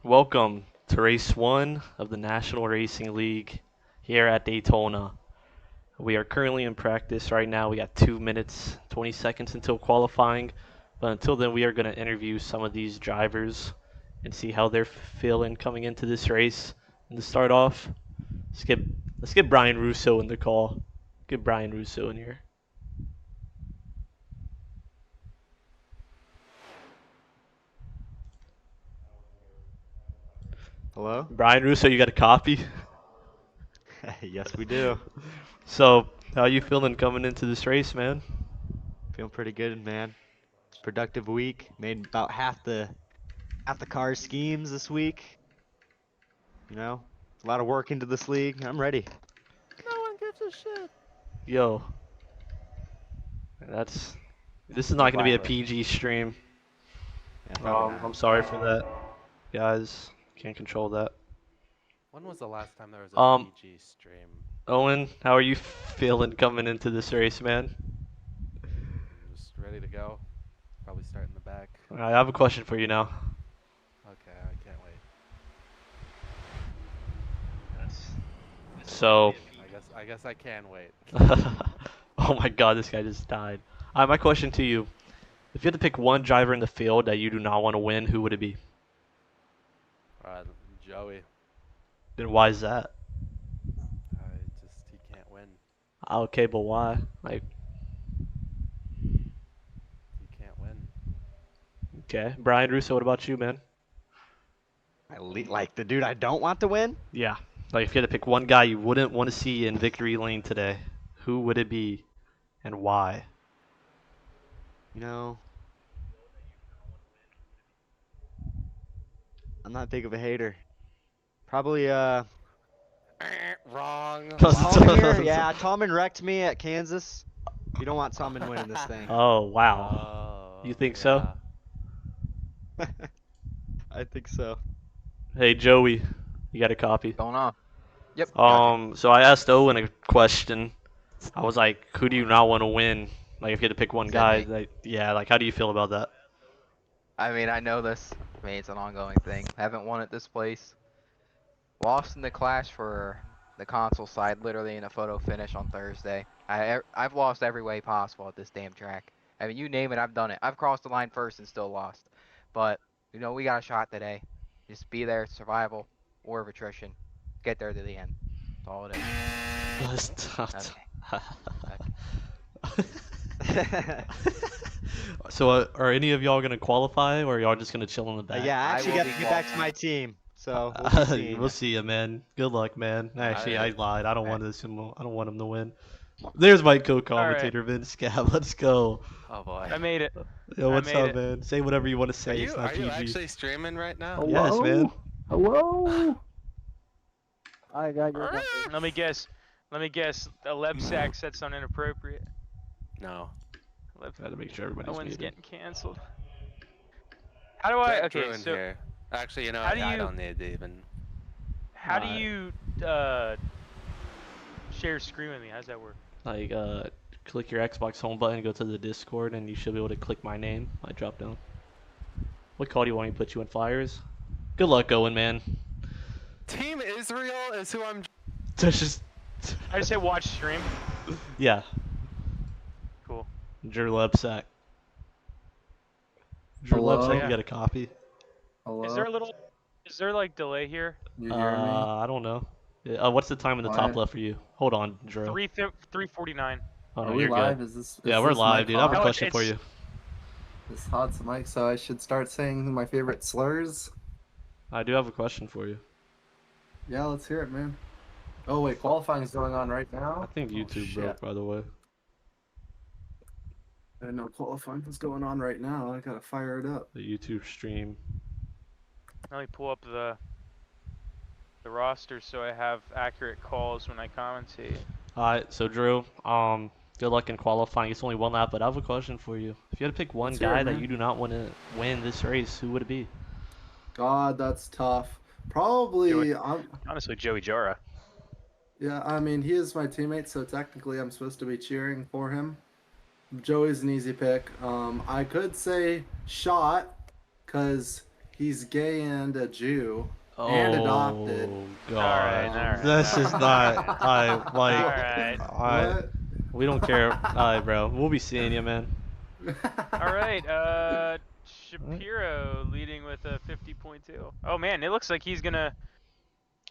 Welcome to race one of the National Racing League here at Daytona. We are currently in practice right now. We got 2 minutes, 20 seconds until qualifying. But until then, we are going to interview some of these drivers and see how they're feeling coming into this race. And to start off, let's get, let's get Brian Russo in the call. Get Brian Russo in here. Hello? Brian Russo, you got a copy? Yes, we do. So, how you feeling coming into this race, man? Feeling pretty good, man. Productive week. Made about half the car schemes this week. A lot of work into this league. I'm ready. No one gives a shit. Yo, this is not going to be a Violent. PG stream. Yeah, probably I'm not. sorry for that, guys. Can't control that. When was the last time there was a Um, PG stream? Owen, how are you feeling coming into this race, man? I'm just ready to go. Probably start in the back. I have a question for you now. Okay, I can't wait. So, I guess I can wait. oh my God, this guy just died. My question to you: if you had to pick one driver in the field that you do not want to win, who would it be? Uh, Joey, Then why is that? he can't win. Okay, but why? Like, He can't win. okay, Brian Russo, what about you, man? Like the dude I don't want to win? Yeah, like if you had to pick one guy you wouldn't want to see in victory lane today, who would it be, and why? You know, I'm not big of a hater. Probably Wrong. Tallman here. Yeah, Tallman wrecked me at Kansas. You don't want Tallman winning this thing. Oh, wow. Oh, You think so? yeah. I think so. Hey, Joey, you got a copy? Going on? Yep. Gotcha. So I asked Owen a question. I was like, who do you not want to win? Like, if you had to pick one Is that guy, me? like, yeah, like, how do you feel about that? I mean, I know this. I mean, it's an ongoing thing. Haven't won at this place. Lost in the clash for the console side, literally in a photo finish on Thursday. I've lost every way possible at this damn track. I mean, you name it, I've done it. I've crossed the line first and still lost. But we got a shot today. Just be there, survival, war of attrition. Get there to the end. That's all it is. Okay. So, are any of y'all gonna qualify, or are y'all just gonna chill in the back? Yeah, I I actually will got be to get back to my qualifying. team. So we'll be seeing We'll ya. see you, man. Good luck, man. Actually, I lied. I don't Alright. want this. I don't want him to win. There's my co-commentator, Alright, Vince Scab. Let's go. Oh boy. I made it. Yo, I what's made up, it. man? Say whatever you want to Are say. It's you not PG. actually streaming right now? Yes, man. Hello? I got your number. Let me guess. The Lebsack said something inappropriate. No. Gotta make sure everybody's Owen's muted. getting canceled. How do I? Get Okay, Drew in so here. Actually, how I do you- don't need to even. how do you share screen with me? How does that work? Like, click your Xbox home button, go to the Discord, and you should be able to click my name. I drop down. What call do you want me to put you in, Flyers? Good luck, Owen, man. Team Israel is who I'm. That's just, I just say watch stream. yeah. Cool. Drew Lebsack. Drew Hello? Lebsack, Yeah. you got a copy? Hello? Is there like delay here? You hear me? I don't know. What's the time in the top Why? left for you? Hold on, Drew. 3:49. Oh, Are no, we you're live? good. Is Yeah, we're this live, mic dude. I have a hot? No, question for it's- you. This hot's mic, so I should start saying my favorite slurs? I do have a question for you. Yeah, let's hear it, man. Oh, wait, qualifying is going on right I now? think YouTube broke, by the way. I didn't know qualifying was going on right now. I gotta fire it up. The YouTube stream. Let me pull up the roster so I have accurate calls when I commentate. Alright, so Drew, good luck in qualifying. It's only one lap, but I have a question for you. If you had to pick one Let's hear it, guy that man. you do not want to win this race, who would it be? God, that's tough. Probably, Joey. Honestly, Joey Jara. yeah, I mean, he is my teammate, so technically I'm supposed to be cheering for him. Joey's an easy pick. I could say Shot, because He's gay and a Jew and adopted. Oh Alright, God. alright. This is not. I like. Alright. I. What? We don't care. Alright, bro. We'll be seeing you, man. Alright, Shapiro leading with a 50.2. Oh man, it looks like he's gonna.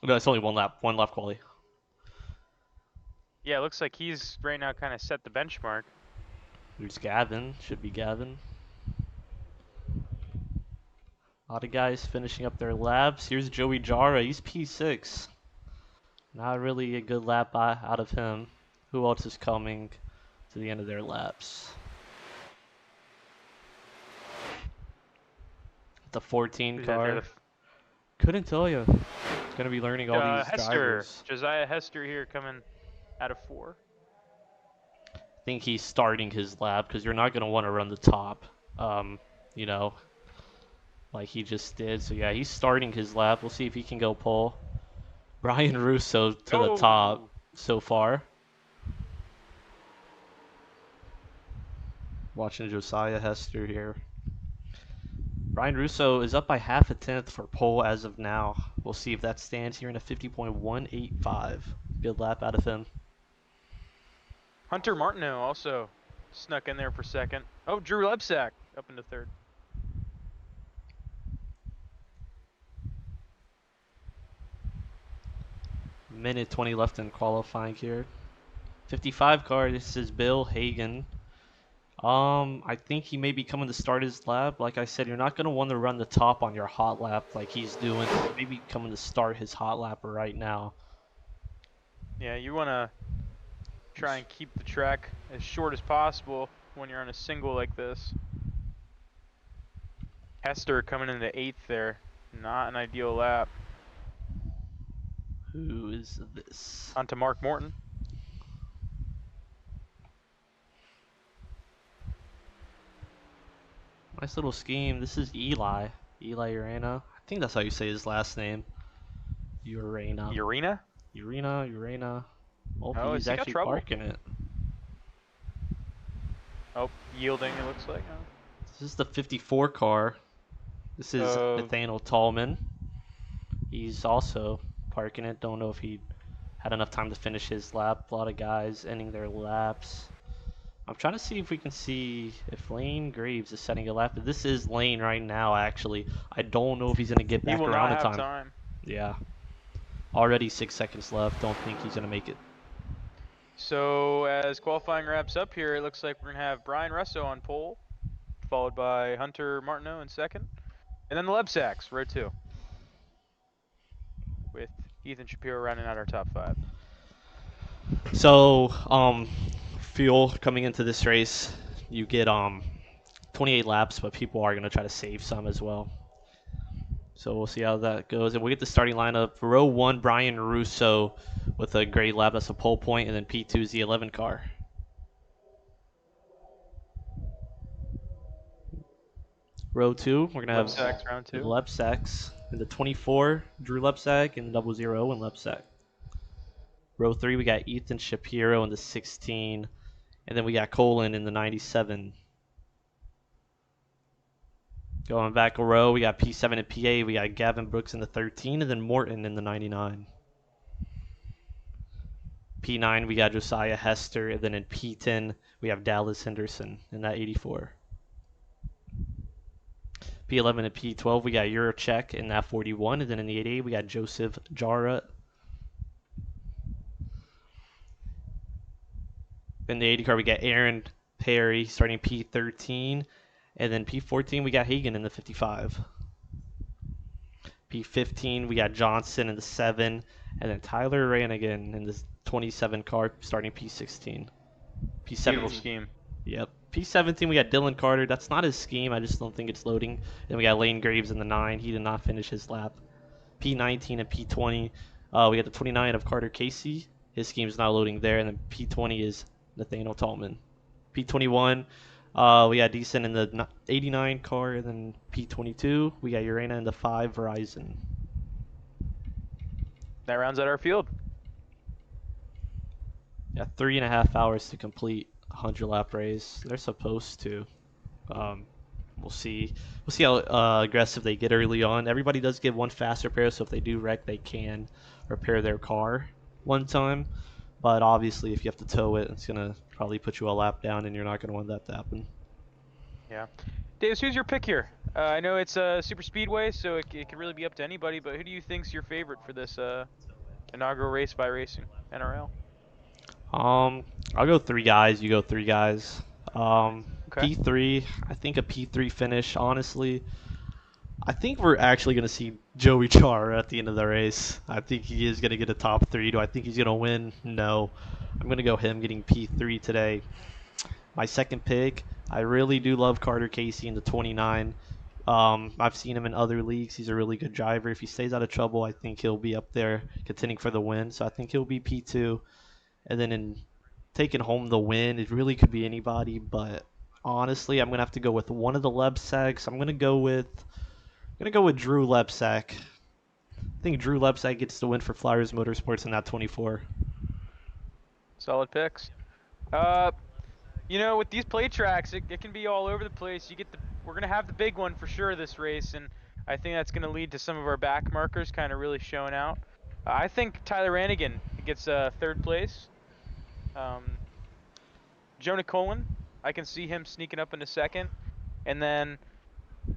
No, it's only one lap. One lap quality. Yeah, it looks like he's right now kind of set the benchmark. There's Gavin. Should be Gavin. A lot of guys finishing up their laps. Here's Joey Jara. He's P6. Not really a good lap out of him. Who else is coming to the end of their laps? The 14 Who's out there? car. Couldn't tell you. It's gonna be learning all these Hester. drivers. Josiah Hester here coming out of 4. I think he's starting his lap because you're not gonna want to run the top. You know, like he just did. So yeah, he's starting his lap. We'll see if he can go pole. Brian Russo to the top so far. Watching Josiah Hester here. Brian Russo is up by half a tenth for pole as of now. We'll see if that stands here in a 50.185. Good lap out of him. Hunter Martineau also snuck in there for second. Oh, Drew Lebsack up into third. Minute 20 left in qualifying here. 55 car, this is Bill Hagan. I think he may be coming to start his lap. Like I said, you're not going to want to run the top on your hot lap like he's doing. Maybe coming to start his hot lap right now. Yeah, you want to try and keep the track as short as possible when you're on a single like this. Hester coming into 8th there. Not an ideal lap. Who is this? On to Mark Morton. Nice little scheme. This is Eli. Eli Urena. I think that's how you say his last name. Urena. Urena. Oh, he's he got actually trouble. parking it. Oh, yielding it looks like. Oh. This is the 54 car. This is Nathaniel Tallman. He's also parking it. Don't know if he had enough time to finish his lap. A lot of guys ending their laps. I'm trying to see if we can see if Lane Graves is setting a lap. This is Lane right now, actually. I don't know if he's going to get back He will around not in have time. Yeah. Already 6 seconds left. Don't think he's going to make it. So as qualifying wraps up here, it looks like we're going to have Brian Russo on pole, followed by Hunter Martineau in second, and then the Lebsacks, row 2, with Ethan Shapiro rounding out our top 5. So, fuel coming into this race, you get 28 laps, but people are going to try to save some as well. So we'll see how that goes. And we'll get the starting lineup. Row 1, Brian Russo with a great lap. That's a pole point. And then P2 is the 11 car. Row 2, we're going to have Lebsacks, round 2. Lebsacks in the 24, Drew Lebsack, and 00 and Lebsack. Row 3, we got Ethan Shapiro in the 16. And then we got Colin in the 97. Going back a row, we got P7 and P8. We got Gavin Brooks in the 13, and then Morton in the 99. P9, we got Josiah Hester, and then in P10, we have Dallas Henderson in that 84. P11 and P12, we got Juracek in that 41, and then in the 88, we got Joseph Jara. In the 80 car, we got Aaron Perry starting P13, and then P14, we got Hagan in the 55. P15, we got Johnson in the 7, and then Tyler Ranigan in the 27 car starting P16. Beautiful scheme. Yep. P17, we got Dylan Carter. That's not his scheme. I just don't think it's loading. Then we got Lane Graves in the 9. He did not finish his lap. P19 and P20, we got the 29 of Carter Casey. His scheme's not loading there. And then P20 is Nathaniel Tallman. P21, we got Decent in the 89 car. And then P22, we got Urena in the 5 Verizon. That rounds out our field. Yeah, 3.5 hours to complete a 100 lap race. They're supposed to. We'll see. We'll see how aggressive they get early on. Everybody does get one fast repair, so if they do wreck, they can repair their car one time. But obviously, if you have to tow it, it's gonna probably put you a lap down, and you're not gonna want that to happen. Yeah. Davis, who's your pick here? I know it's a super speedway, so it could really be up to anybody. But who do you think's your favorite for this inaugural race by Racing NRL? I'll go 3 guys. You go 3 guys. Okay. P3. I think a P3 finish. Honestly, I think we're actually gonna see Joey Chara at the end of the race. I think he is gonna get a top 3. Do I think he's gonna win? No. I'm gonna go him getting P3 today. My second pick, I really do love Carter Casey in the 29. I've seen him in other leagues. He's a really good driver. If he stays out of trouble, I think he'll be up there contending for the win. So I think he'll be P2. And then in taking home the win, it really could be anybody. But honestly, I'm gonna have to go with one of the Lebsacs. I'm gonna go with Drew Lebsack. I think Drew Lebsack gets the win for Flyers Motorsports in that 24. Solid picks. You know, with these play tracks, it can be all over the place. We're gonna have the big one for sure this race, and I think that's gonna lead to some of our back markers kind of really showing out. I think Tyler Rannigan gets third place. Jonah Colin, I can see him sneaking up into second, and then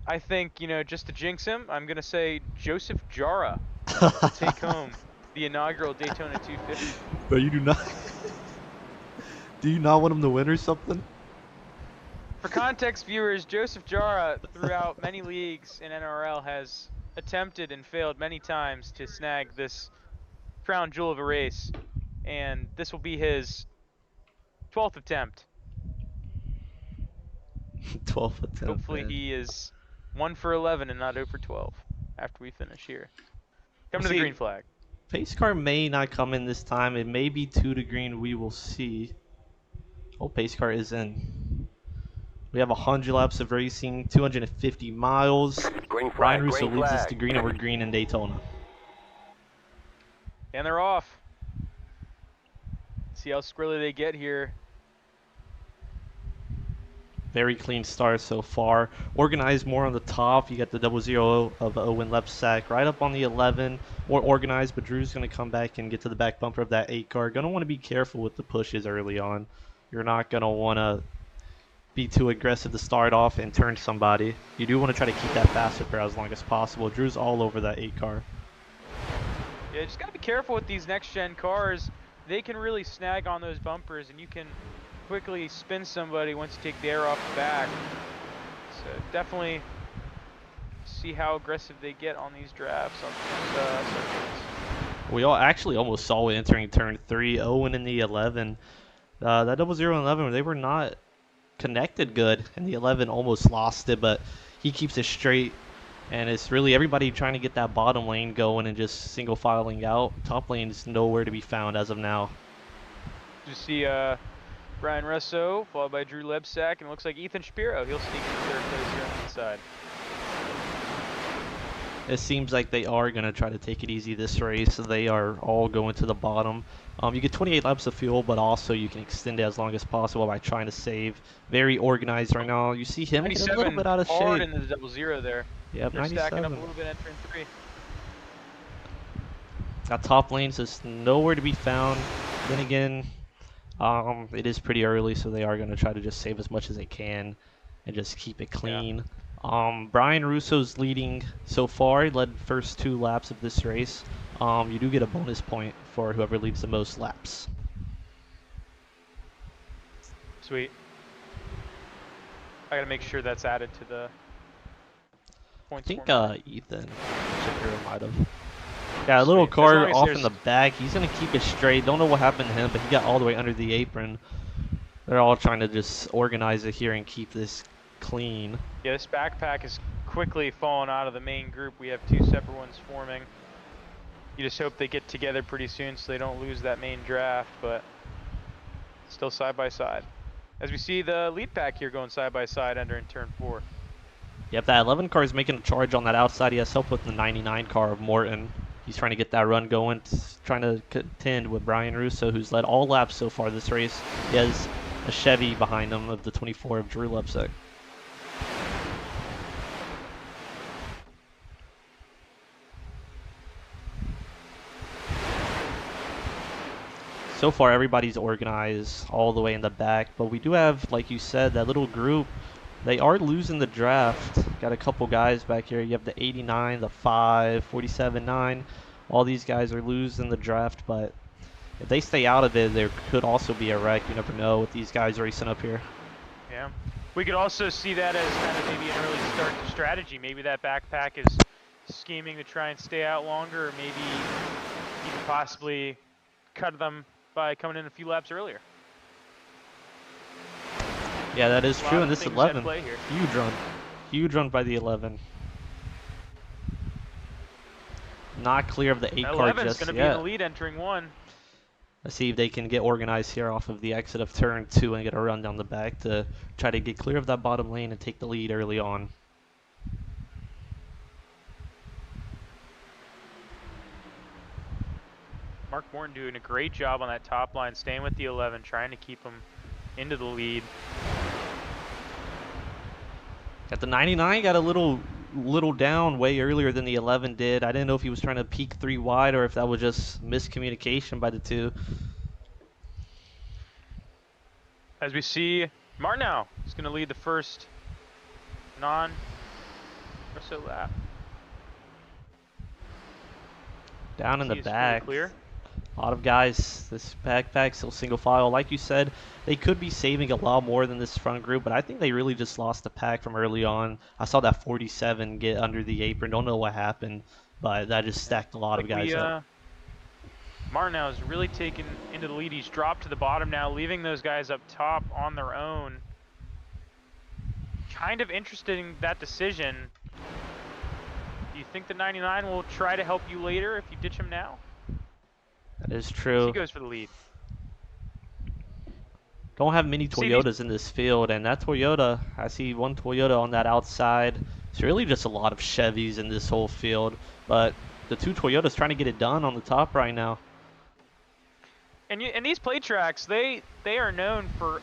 I think, you know, just to jinx him, I'm gonna say Joseph Jara will take home the inaugural Daytona 250. But you do not. Do you not want him to win or something? For context viewers, Joseph Jara, throughout many leagues in NRL, has attempted and failed many times to snag this crown jewel of a race, and this will be his 12th attempt. 12 attempt. Hopefully man. he is 1 for 11 and not 0 for 12 after we finish here. Come to the See, green flag. Pace car may not come in this time. It may be 2 to green. We will see. Oh, pace car is in. We have 100 laps of racing, 250 miles. Green Ryan flag, Russo green leads us flag. to green, and we're green in Daytona. And they're off. See how squirrely they get here. Very clean start so far. Organized more on the top. You got the 0-0 of Owen Lepsack right up on the 11. More organized, but Drew's going to come back and get to the back bumper of that 8 car. Going to want to be careful with the pushes early on. You're not going to want to be too aggressive to start off and turn somebody. You do want to try to keep that fast repair as long as possible. Drew's all over that 8 car. Yeah, just gotta be careful with these next gen cars. They can really snag on those bumpers, and you can quickly spin somebody once you take the air off the back. So definitely see how aggressive they get on these drafts on these circuits. We all actually almost saw it entering turn 3. Owen in the 11. That 0-0 and 11, they were not connected good, and the 11 almost lost it, but he keeps it straight, and it's really everybody trying to get that bottom lane going and just single filing out. Top lane is nowhere to be found as of now. You see Brian Russo followed by Drew Lebsack, and it looks like Ethan Shapiro, he'll sneak into third place here on the inside. It seems like they are going to try to take it easy this race. They are all going to the bottom. You get 28 laps of fuel, but also you can extend it as long as possible by trying to save. Very organized right now. You see him get a little bit out of hard shape. in the 0-0 there. Yep, They're stacking up 97. a little bit entering 3. That top lane's just nowhere to be found. Then again, it is pretty early, so they are going to try to just save as much as they can and just keep it clean. Brian Russo's leading so far. He led the first 2 laps of this race. You do get a bonus point for whoever leads the most laps. Sweet. I gotta make sure that's added to the I points. think format. Ethan Shapiro might have. Yeah, a little Sweet. As car long as off in there's- the back. He's going to keep it straight. Don't know what happened to him, but he got all the way under the apron. They're all trying to just organize it here and keep this clean. Yeah, this backpack is quickly falling out of the main group. We have 2 separate ones forming. You just hope they get together pretty soon so they don't lose that main draft, but still side by side. As we see the lead pack here going side by side entering turn 4. Yep, that 11 car is making a charge on that outside. He has help with the 99 car of Morton. He's trying to get that run going, trying to contend with Brian Russo, who's led all laps so far this race. He has a Chevy behind him of the 24 of Drew Lepsack. So far, everybody's organized all the way in the back, but we do have, like you said, that little group. They are losing the draft. Got a couple guys back here. You have the 89, the 5, 47, 9. All these guys are losing the draft, but if they stay out of it, there could also be a wreck. You never know with these guys racing up here. Yeah. We could also see that as kind of maybe an early start to strategy. Maybe that backpack is scheming to try and stay out longer, or maybe you could possibly cut them by coming in a few laps earlier. Yeah, that is A lot true. of And this things at 11, play here. huge run by the 11. Not clear of the 8 car 11's just going to be yet. in the lead entering 1. Let's see if they can get organized here off of the exit of turn 2 and get a run down the back to try to get clear of that bottom lane and take the lead early on. Mark Morton doing a great job on that top line, staying with the 11, trying to keep him into the lead. At the 99, got a little down way earlier than the 11 did. I didn't know if he was trying to peek 3 wide or if that was just miscommunication by the two. As we see, Martinow is going to lead the first non-Russo lap. Down in the He is fully back. clear. A lot of guys, this backpack still single file. Like you said, they could be saving a lot more than this front group, but I think they really just lost the pack from early on. I saw that 47 get under the apron. Don't know what happened, but that just stacked a lot of guys up. Martinow is really taken into the lead. He's dropped to the bottom now, leaving those guys up top on their own. Kind of interesting, that decision. Do you think the 99 will try to help you later if you ditch him now? That is true. He goes for the lead. Don't have many Toyotas in this field, and that Toyota, I see one Toyota on that outside. It's really just a lot of Chevys in this whole field, but the two Toyotas trying to get it done on the top right now. And these plate tracks, they are known for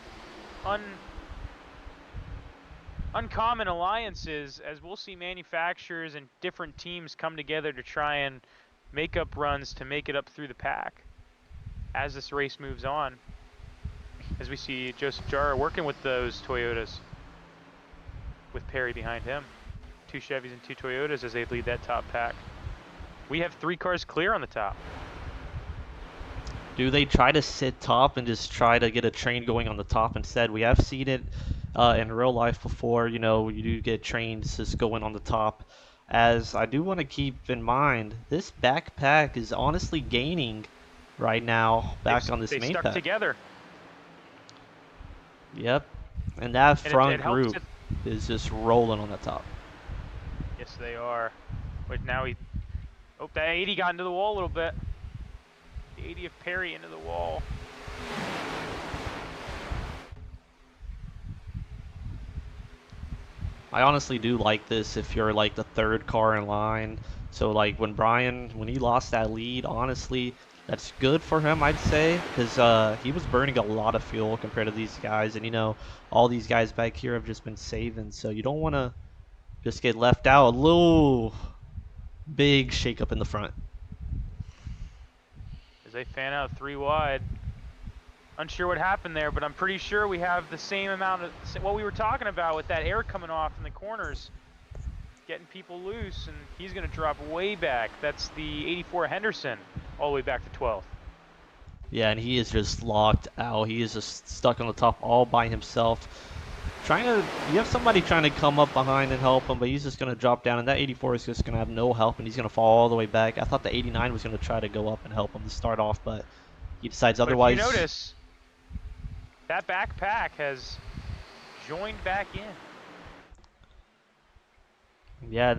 uncommon alliances, as we'll see manufacturers and different teams come together to try and make up runs to make it up through the pack as this race moves on. As we see Joseph Jara working with those Toyotas, with Perry behind him. 2 Chevys and 2 Toyotas as they lead that top pack. We have 3 cars clear on the top. Do they try to sit top and just try to get a train going on the top instead? We have seen it in real life before. You know, you do get trains just going on the top. As I do want to keep in mind, this backpack is honestly gaining right now back on this they main stuck pack. together. Yep. And that front it helps group is just rolling on the top. Yes, they are. But now oh, that 80 got into the wall a little bit. The 80 of Perry into the wall. I honestly do like this if you're like the 3rd car in line. So like when he lost that lead, honestly, that's good for him, I'd say, because he was burning a lot of fuel compared to these guys. And, you know, all these guys back here have just been saving. So you don't want to just get left out. A little big shakeup in the front. As they fan out 3 wide. Unsure what happened there, but I'm pretty sure we have the same amount of what we were talking about with that air coming off in the corners, getting people loose, and he's going to drop way back. That's the 84 Henderson, all the way back to 12th. Yeah, and he is just locked out. He is just stuck on the top all by himself. You have somebody trying to come up behind and help him, but he's just going to drop down, and that 84 is just going to have no help, and he's going to fall all the way back. I thought the 89 was going to try to go up and help him to start off, but he decides otherwise. If you notice, that backpack has joined back in. Yeah,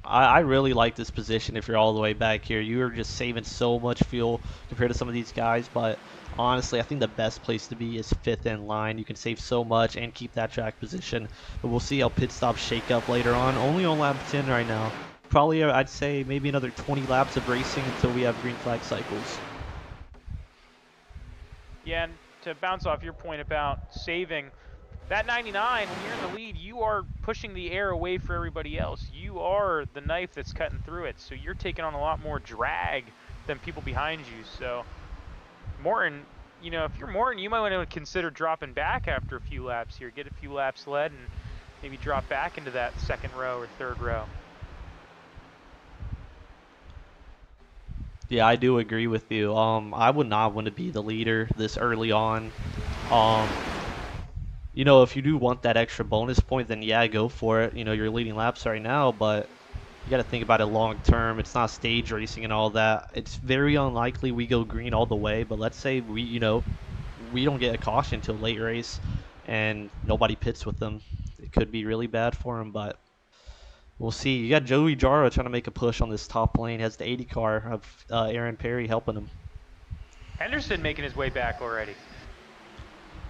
I really like this position if you're all the way back here. You are just saving so much fuel compared to some of these guys, but honestly, I think the best place to be is 5th in line. You can save so much and keep that track position, but we'll see how pit stops shake up later on. Only on lap 10 right now. Probably, I'd say, maybe another 20 laps of racing until we have green flag cycles. Yeah, and to bounce off your point about saving, that 99, when you're in the lead, you are pushing the air away for everybody else. You are the knife that's cutting through it, so you're taking on a lot more drag than people behind you. So Morton, you know, if you're Morton, you might want to consider dropping back after a few laps here. Get a few laps led and maybe drop back into that second row or third row. Yeah, I do agree with you. I would not want to be the leader this early on. Um, if you do want that extra bonus point, then yeah, go for it. You're leading laps right now, but you got to think about it long term. It's not stage racing and all that. It's very unlikely we go green all the way, but let's say we don't get a caution until late race and nobody pits with them. It could be really bad for him, but we'll see. You got Joey Jara trying to make a push on this top lane. Has the 80 car of Aaron Perry helping him. Henderson making his way back already.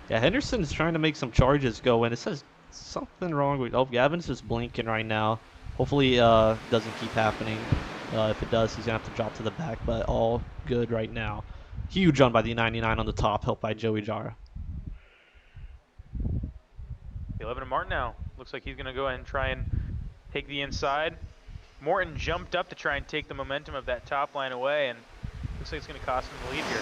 Yeah, Henderson's trying to make some charges go, and it says something wrong with. Oh, Gavin's just blinking right now. Hopefully, doesn't keep happening. If it does, he's gonna have to drop to the back, but all good right now. Huge run by the 99 on the top, helped by Joey Jara. 11 to Martin now. Looks like he's going to go ahead and try and take the inside. Morton jumped up to try and take the momentum of that top line away, and looks like it's going to cost him the lead here.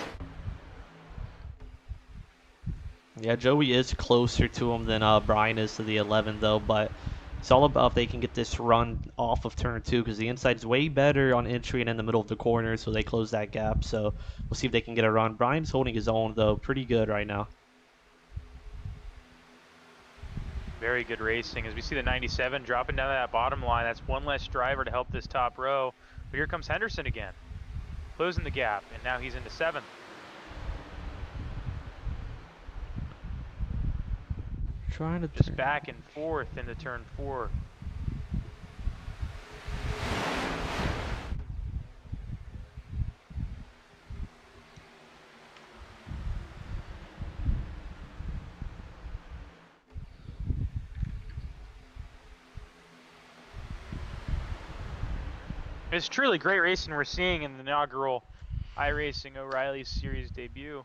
Yeah, Joey is closer to him than Brian is to the 11, though, but it's all about if they can get this run off of turn 2, because the inside is way better on entry and in the middle of the corner, so they close that gap. So we'll see if they can get a run. Brian's holding his own, though, pretty good right now. Very good racing as we see the 97 dropping down to that bottom line. That's one less driver to help this top row. But here comes Henderson again, closing the gap, and now he's into 7th. Trying to just back and forth into turn 4. It's truly great racing we're seeing in the inaugural iRacing O'Reilly Series debut.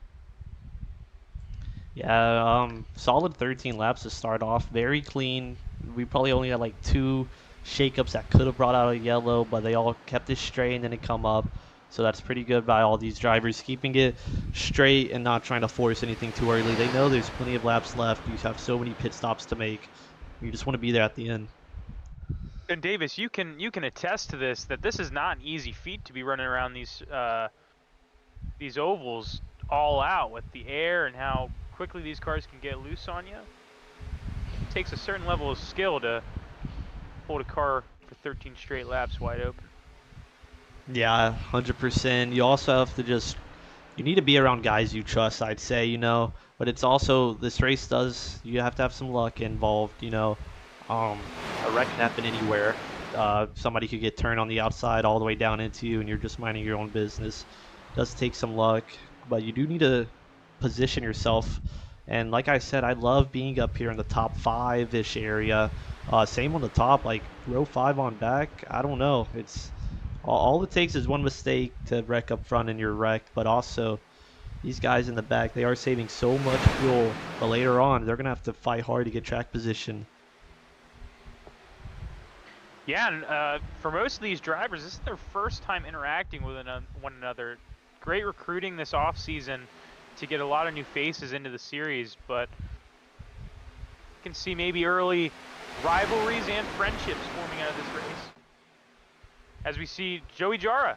Yeah, solid 13 laps to start off. Very clean. We probably only had like 2 shakeups that could have brought out a yellow, but they all kept it straight and didn't come up. So that's pretty good by all these drivers, keeping it straight and not trying to force anything too early. They know there's plenty of laps left. You have so many pit stops to make. You just want to be there at the end. And Davis, you can attest to this, that this is not an easy feat to be running around these ovals all out with the air and how quickly these cars can get loose on you. It takes a certain level of skill to hold a car for 13 straight laps wide open. Yeah, 100%. You also have to you need to be around guys you trust, I'd say, but it's also, this race you have to have some luck involved, a wreck can happen anywhere. Somebody could get turned on the outside all the way down into you and you're just minding your own business. It does take some luck, but you do need to position yourself. And like I said, I love being up here in the top 5-ish area. Same on the top, like row 5 on back. I don't know. It's all it takes is one mistake to wreck up front and you're wrecked. But also, these guys in the back, they are saving so much fuel. But later on, they're going to have to fight hard to get track position. Yeah, and for most of these drivers, this is their first time interacting with one another. Great recruiting this offseason to get a lot of new faces into the series, but you can see maybe early rivalries and friendships forming out of this race. As we see Joey Jara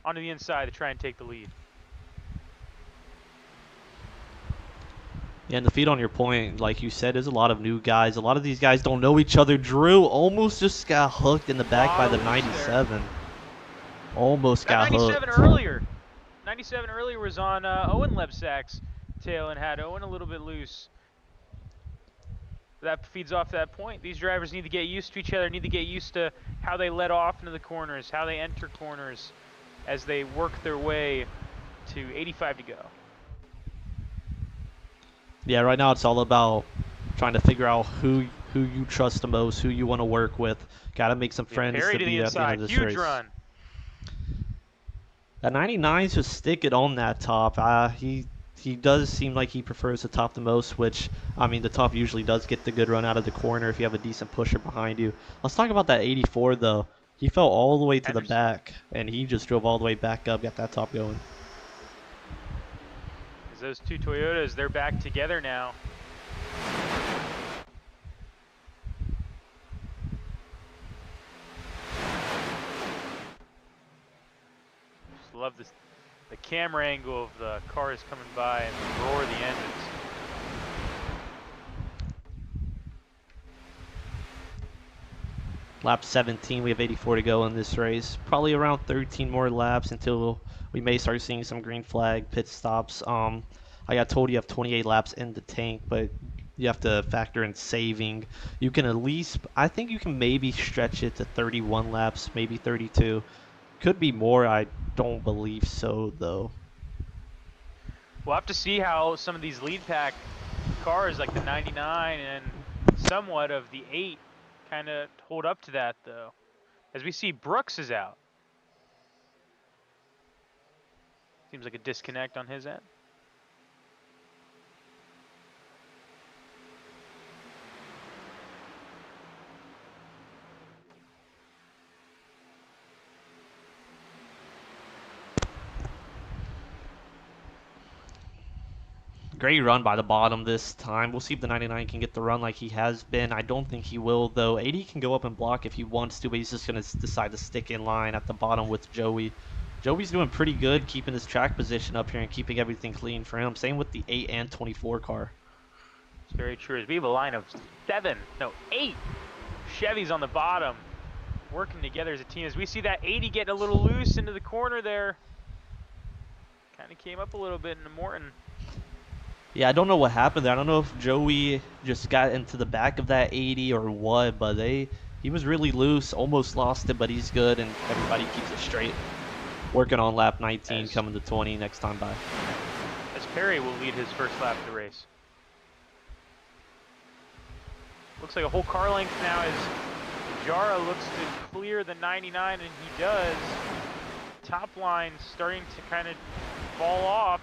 onto the inside to try and take the lead. Yeah, and to feed on your point, like you said, there's a lot of new guys. A lot of these guys don't know each other. Drew almost just got hooked in the back by the 97. Almost got hooked. 97 earlier was on Owen Lebsack's tail and had Owen a little bit loose. That feeds off that point. These drivers need to get used to each other, need to get used to how they let off into the corners, how they enter corners as they work their way to 85 to go. Yeah, right now it's all about trying to figure out who you trust the most, who you want to work with. Got to make some friends Perry to the be at the end of this huge race. Run. That 99's just stick it on that top. He does seem like he prefers the top the most, which, I mean, the top usually does get the good run out of the corner if you have a decent pusher behind you. Let's talk about that 84, though. He fell all the way to the back, and he just drove all the way back up, got that top going. those two Toyotas, they're back together now. Just love this, the camera angle of the cars coming by and the roar of the engines. Lap 17, we have 84 to go in this race. Probably around 13 more laps until we may start seeing some green flag pit stops. I got told you have 28 laps in the tank, but you have to factor in saving. You can at least, I think you can maybe stretch it to 31 laps, maybe 32. Could be more, I don't believe so though. We'll have to see how some of these lead pack cars like the 99 and somewhat of the 8 kind of hold up to that though. As we see Brooks is out. Seems like a disconnect on his end. Great run by the bottom this time. We'll see if the 99 can get the run like he has been. I don't think he will, though. 80 can go up and block if he wants to, but he's just going to decide to stick in line at the bottom with Joey. Joey's doing pretty good keeping his track position up here and keeping everything clean for him. Same with the 8 and 24 car. It's very true. As we have a line of 8 Chevys on the bottom working together as a team. As we see that 80 getting a little loose into the corner there. Kind of came up a little bit into Morton. Yeah, I don't know what happened there. I don't know if Joey just got into the back of that 80 or what, but he was really loose, almost lost it, but he's good, and everybody keeps it straight. Working on lap 19, coming to 20 next time by. As Perry will lead his first lap of the race. Looks like a whole car length now as Jara looks to clear the 99, and he does. Top line starting to kind of fall off.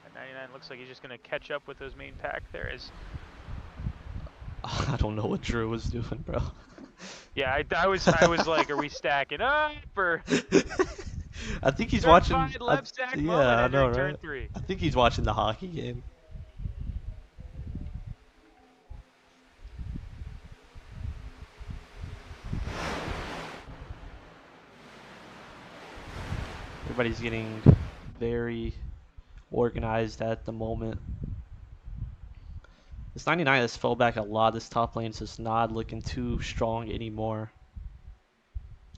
At 99 looks like he's just going to catch up with those main pack there. As I don't know what Drew was doing, bro. yeah, I was like, are we stacking up or? I think he's watching. Left stack yeah, moment I know, entering turn right? 3. I think he's watching the hockey game. Everybody's getting very organized at the moment. This 99 has fell back a lot. This top lane's just not looking too strong anymore.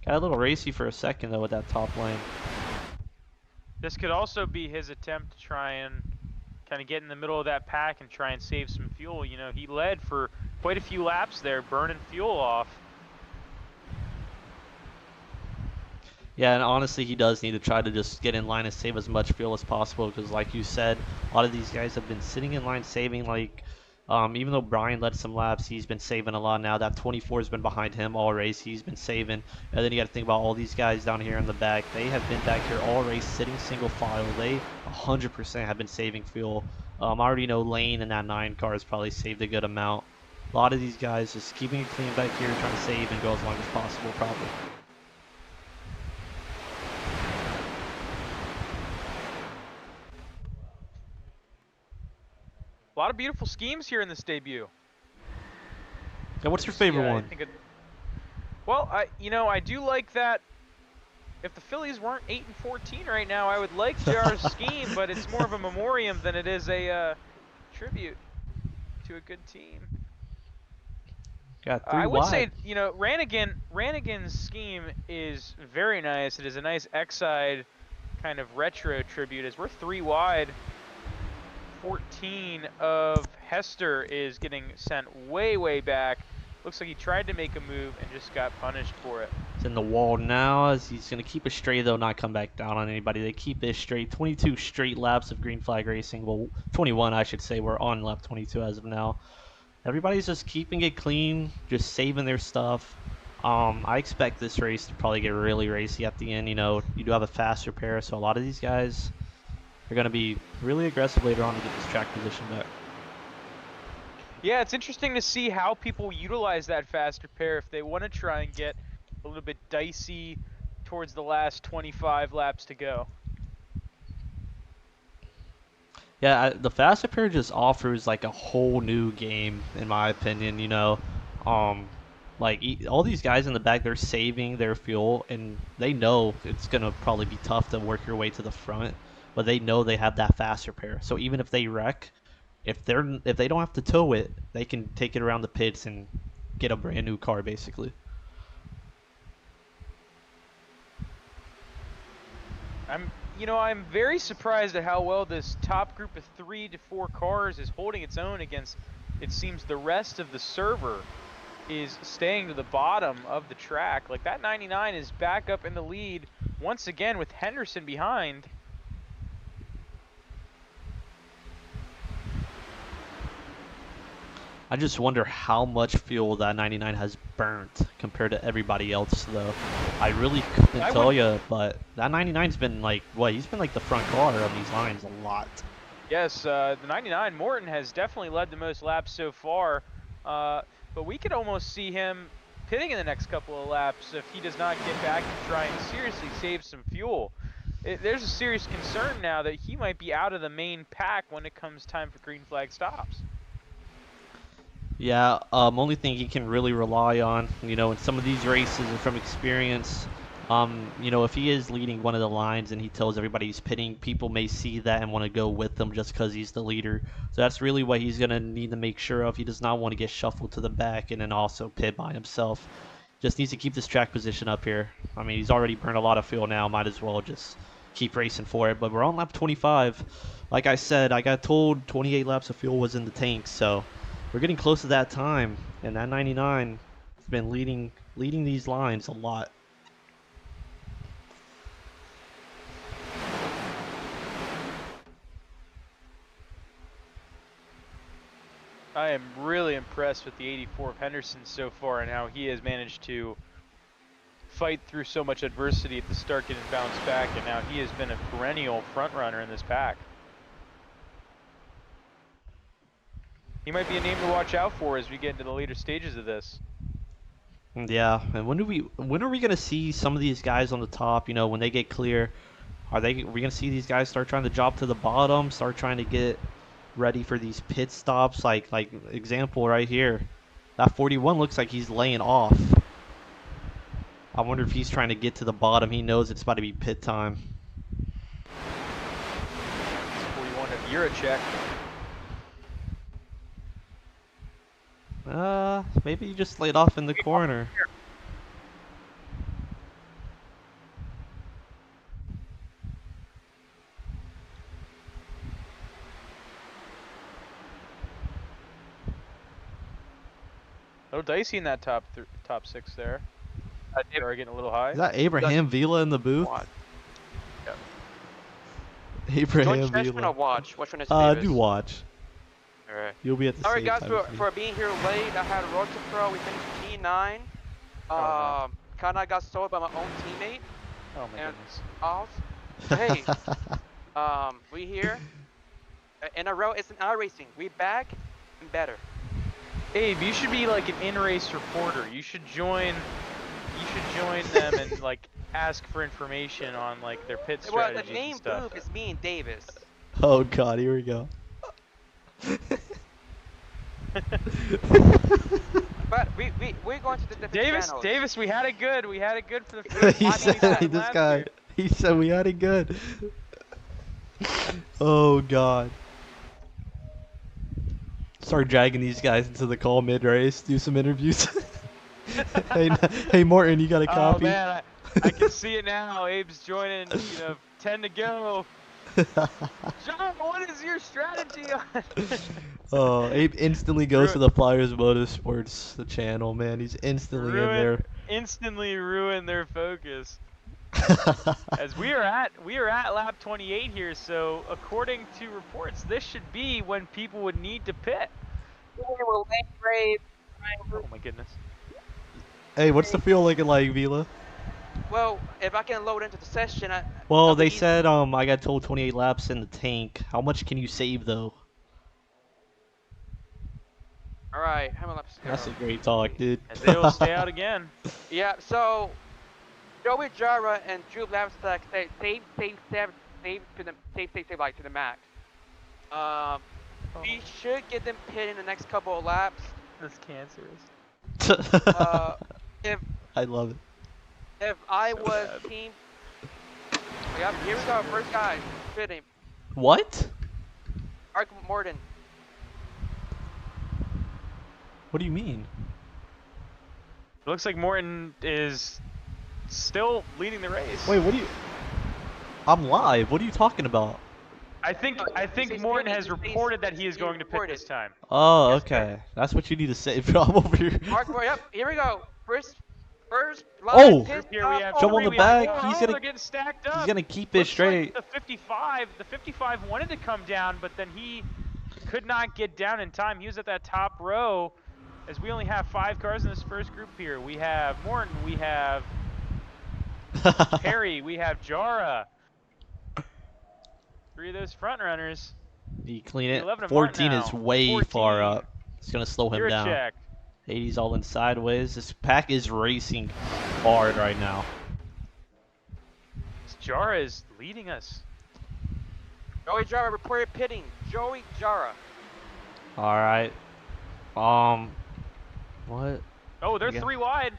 Got a little racy for a second though with that top lane. This could also be his attempt to try and kind of get in the middle of that pack and try and save some fuel. You know, he led for quite a few laps there, burning fuel off. Yeah, and honestly, he does need to try to just get in line and save as much fuel as possible because, like you said, a lot of these guys have been sitting in line saving. Like, even though Brian led some laps, he's been saving a lot now. That 24 has been behind him all race. He's been saving. And then you got to think about all these guys down here in the back. They have been back here all race, sitting single file. They 100% have been saving fuel. I already know Lane in that 9 car has probably saved a good amount. A lot of these guys just keeping it clean back here, trying to save and go as long as possible, probably. A lot of beautiful schemes here in this debut. Yeah, what's your favorite one? Well, I do like that. If the Phillies weren't 8-14 right now, I would like JR's scheme, but it's more of a memoriam than it is a tribute to a good team. Got 3 I would wide. say, you know, Ranigan's scheme is very nice. It is a nice X-side kind of retro tribute as we're 3 wide. 14 of Hester is getting sent way, way back. Looks like he tried to make a move and just got punished for it. It's in the wall now as he's going to keep it straight, though, not come back down on anybody. They keep it straight. 22 straight laps of green flag racing. Well, 21, I should say. We're on lap 22 as of now. Everybody's just keeping it clean, just saving their stuff. I expect this race to probably get really racy at the end. You know, you do have a faster pair, so a lot of these guys are going to be really aggressive later on to get this track position back. Yeah, it's interesting to see how people utilize that faster pair if they want to try and get a little bit dicey towards the last 25 laps to go. Yeah, the faster pair just offers like a whole new game, in my opinion. Um, like all these guys in the back, they're saving their fuel, and they know it's gonna probably be tough to work your way to the front, but they know they have that faster pair. So even if they wreck, if they don't have to tow it, they can take it around the pits and get a brand new car, basically. I'm very surprised at how well this top group of 3 to 4 cars is holding its own against, it seems, the rest of the server is staying to the bottom of the track. Like, that 99 is back up in the lead once again with Henderson behind. I just wonder how much fuel that 99 has burnt compared to everybody else, though. I really couldn't tell you, but that 99's been like, what? He's been like the front car on these lines a lot. Yes, the 99, Morton, has definitely led the most laps so far, but we could almost see him pitting in the next couple of laps if he does not get back and try and seriously save some fuel. There's a serious concern now that he might be out of the main pack when it comes time for green flag stops. Yeah, only thing he can really rely on, in some of these races and from experience, if he is leading one of the lines and he tells everybody he's pitting, people may see that and want to go with him just because he's the leader. So that's really what he's going to need to make sure of. He does not want to get shuffled to the back and then also pit by himself. Just needs to keep this track position up here. I mean, he's already burned a lot of fuel now. Might as well just keep racing for it. But we're on lap 25. Like I said, I got told 28 laps of fuel was in the tank, so we're getting close to that time, and that 99 has been leading these lines a lot. I am really impressed with the 84 of Henderson so far and how he has managed to fight through so much adversity at the start, get and bounce back, and now he has been a perennial front runner in this pack. He might be a name to watch out for as we get into the later stages of this. Yeah, and when are we gonna see some of these guys on the top? When they get clear, are we gonna see these guys start trying to drop to the bottom, start trying to get ready for these pit stops? Like example right here, that 41 looks like he's laying off. I wonder if he's trying to get to the bottom. He knows it's about to be pit time. 41 of Juracek. Maybe he just laid off in the corner. A little dicey in that top 6 there. Are getting a little high. Is that Abraham Vila in the booth? Watch. Yep. Abraham Join Cheshman Vila. or watch? Which one is Davis? Do watch. Alright. You'll be at the Alright same guys, time. for being here late, I had Road to Pro, we finished P9. Kinda got sold by my own teammate. Oh my and goodness. Off. Hey, we here. NRL is an iRacing. We back and better. Abe, you should be like an in-race reporter. You should join them and like ask for information on like their pit strategies Well, the main and stuff. booth is me and Davis. Oh god, here we go. But we're going to the different channels. Davis, we had it good. We had it good for the first He 5 said, minutes this guy, he said we had it good. Oh god. Start dragging these guys into the call mid-race, do some interviews. hey Morton, you got a copy? Oh man, I can see it now. Abe's joining, 10 to go. John, what is your strategy on? Oh, Abe instantly goes to the Flyers Motorsports channel, man. He's instantly in there. Instantly ruin their focus. As we are at lap 28 here, so according to reports, this should be when people would need to pit. Oh my goodness. Hey, what's the feel looking like, Vila? Well, if I can load into the session, Well, they said I got told 28 laps in the tank. How much can you save though? All right, how many laps? That's a great talk, dude. And they will stay out again. Yeah, so Joey Jara and Drew Lavstack save like to the max. We should get them pit in the next couple of laps. That's cancerous. If I love it. if I So was bad. team, yep, here we go. First guy pitting, What? Mark Morton. What do you mean? It looks like Morton is still leading the race. Wait, what do you? I'm live. What are you talking about? I think He's Morton pitting, has reported that he is going to pit reported. this time. Oh, Yes, okay. That's what you need to say, bro. I'm over here. Mark, yep, here we go. First live Oh! pit Here we stop. have Jump on three, the we have back. four. He's Oh, gonna- they're getting stacked up. He's gonna keep it Looks straight. like the 55 wanted to come down, but then he could not get down in time. He was at that top row, as we only have 5 cars in this first group here. We have Morton, we have Perry, we have Jara. 3 of those front runners. You clean The it. 11 of 14 Martin is now. way 14. far up. It's gonna slow him down. Juracek. 80's all in sideways. This pack is racing hard right now. Jara is leading us. Joey Jara reported pitting. Joey Jara. All right. What? Oh, they're Yeah. 3 wide.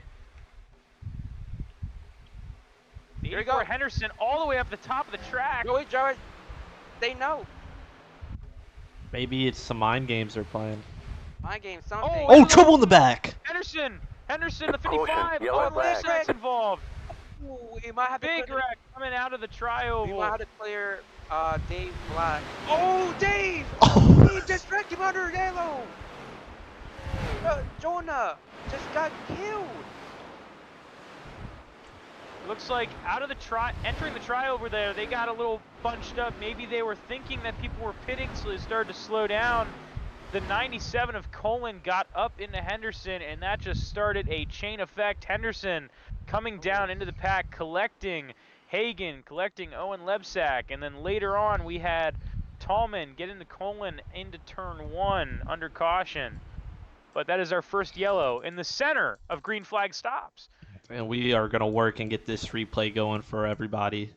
The Here we 84 go. Henderson all the way up the top of the track. Joey Jara. They know. Maybe it's some mind games they're playing. My game, something. Oh, trouble in the back! Henderson, the 55. Caution, yellow Oh, flag. Lipsack's involved. Ooh, we might have to Big clear, wreck coming out of the we tri-oval. might have to clear Dave Black. Oh, Dave! Oh, Dave just wrecked him under yellow. Jonah just got killed. Looks like entering the tri over there, they got a little bunched up. Maybe they were thinking that people were pitting, so they started to slow down. The 97 of Colin got up into Henderson, and that just started a chain effect. Henderson coming down into the pack, collecting Hagen, collecting Owen Lebsack, and then later on we had Tallman get into Colin into turn 1 under caution. But that is our first yellow in the center of green flag stops. and we are gonna work and get this replay going for everybody.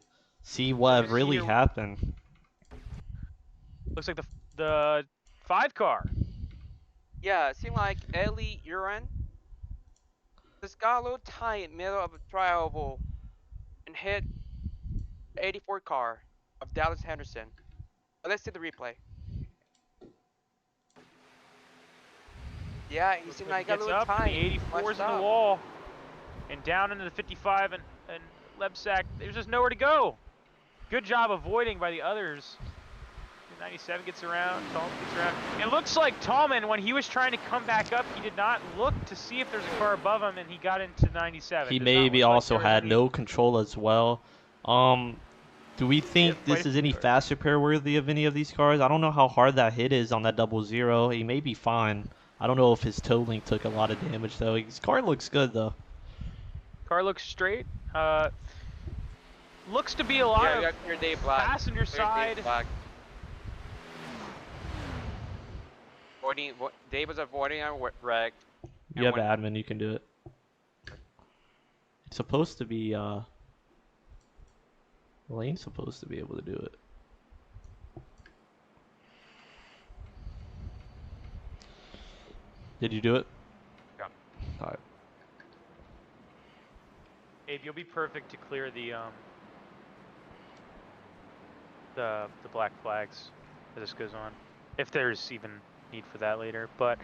See what Let's see really here. happened. Looks like the 5 car. Yeah, it seemed like Ellie Uran just got a little tight middle of the tri-oval and hit the 84 car of Dallas Henderson. Let's see the replay. Yeah, he Looks seemed like like he got a he gets little up, and tight. the 84's in Watch the out. wall, and down into the 55, and Lebsack, there's just nowhere to go. Good job avoiding by the others. The 97 gets around, Tallman gets around. It looks like Tallman, when he was trying to come back up, he did not look to see if there's a car above him, and he got into 97. He Does not maybe look like also there was had any- no control as well. Do we think quite this a is few any cars. fast repair worthy of any of these cars? I don't know how hard that hit is on that 00. He may be fine. I don't know if his toe link took a lot of damage though. His car looks good though. Car looks straight. Looks to be a lot Yeah, we of got clear Dave Black. passenger Clear side. Dave Black. Dave was avoiding a wreck. You have when- admin, you can do it. It's supposed to be Lane's supposed to be able to do it. Did you do it? Yeah. Alright. Abe, you'll be perfect to clear the black flags as this goes on, if there's even need for that later. But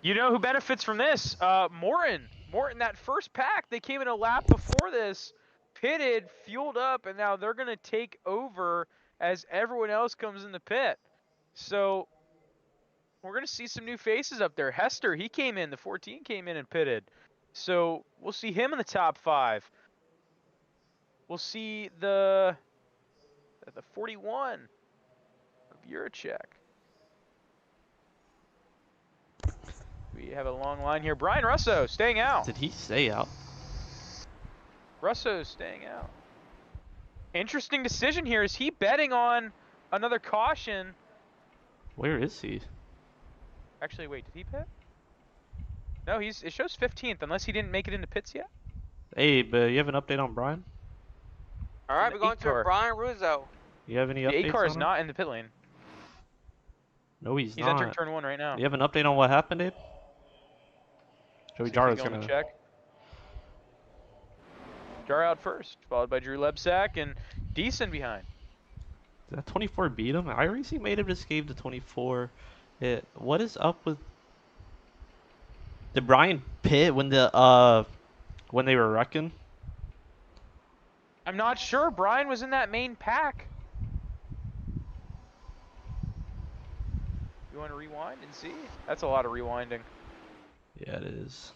you know who benefits from this? Morton, that first pack, they came in a lap before this, pitted, fueled up, and now they're gonna take over as everyone else comes in the pit. So we're gonna see some new faces up there. Hester, he came in, the 14 came in and pitted. So we'll see him in the top 5. We'll see the 41 of Juracek. We have a long line here. Brian Russo staying out. Did he stay out? Russo's staying out. Interesting decision here. Is he betting on another caution? Where is he? Actually, wait, did he pit? No, it shows 15th, unless he didn't make it into pits yet. Abe, you have an update on Brian? All right, the we're going 8 to car. Brian Russo. You have any The 8 updates car on is him? not in the pit lane. No, he's He's entering not. turn 1 right now. You have an update on what happened, Abe? Joey See if we Jara's go on the gonna. check. Jar out first, followed by Drew Lebsack and Deason behind. Did that 24 beat him? iRacing made him escape the 24. What is up with? Did Brian pit when they were wrecking? I'm not sure. Brian was in that main pack. You want to rewind and see? That's a lot of rewinding. Yeah, it is.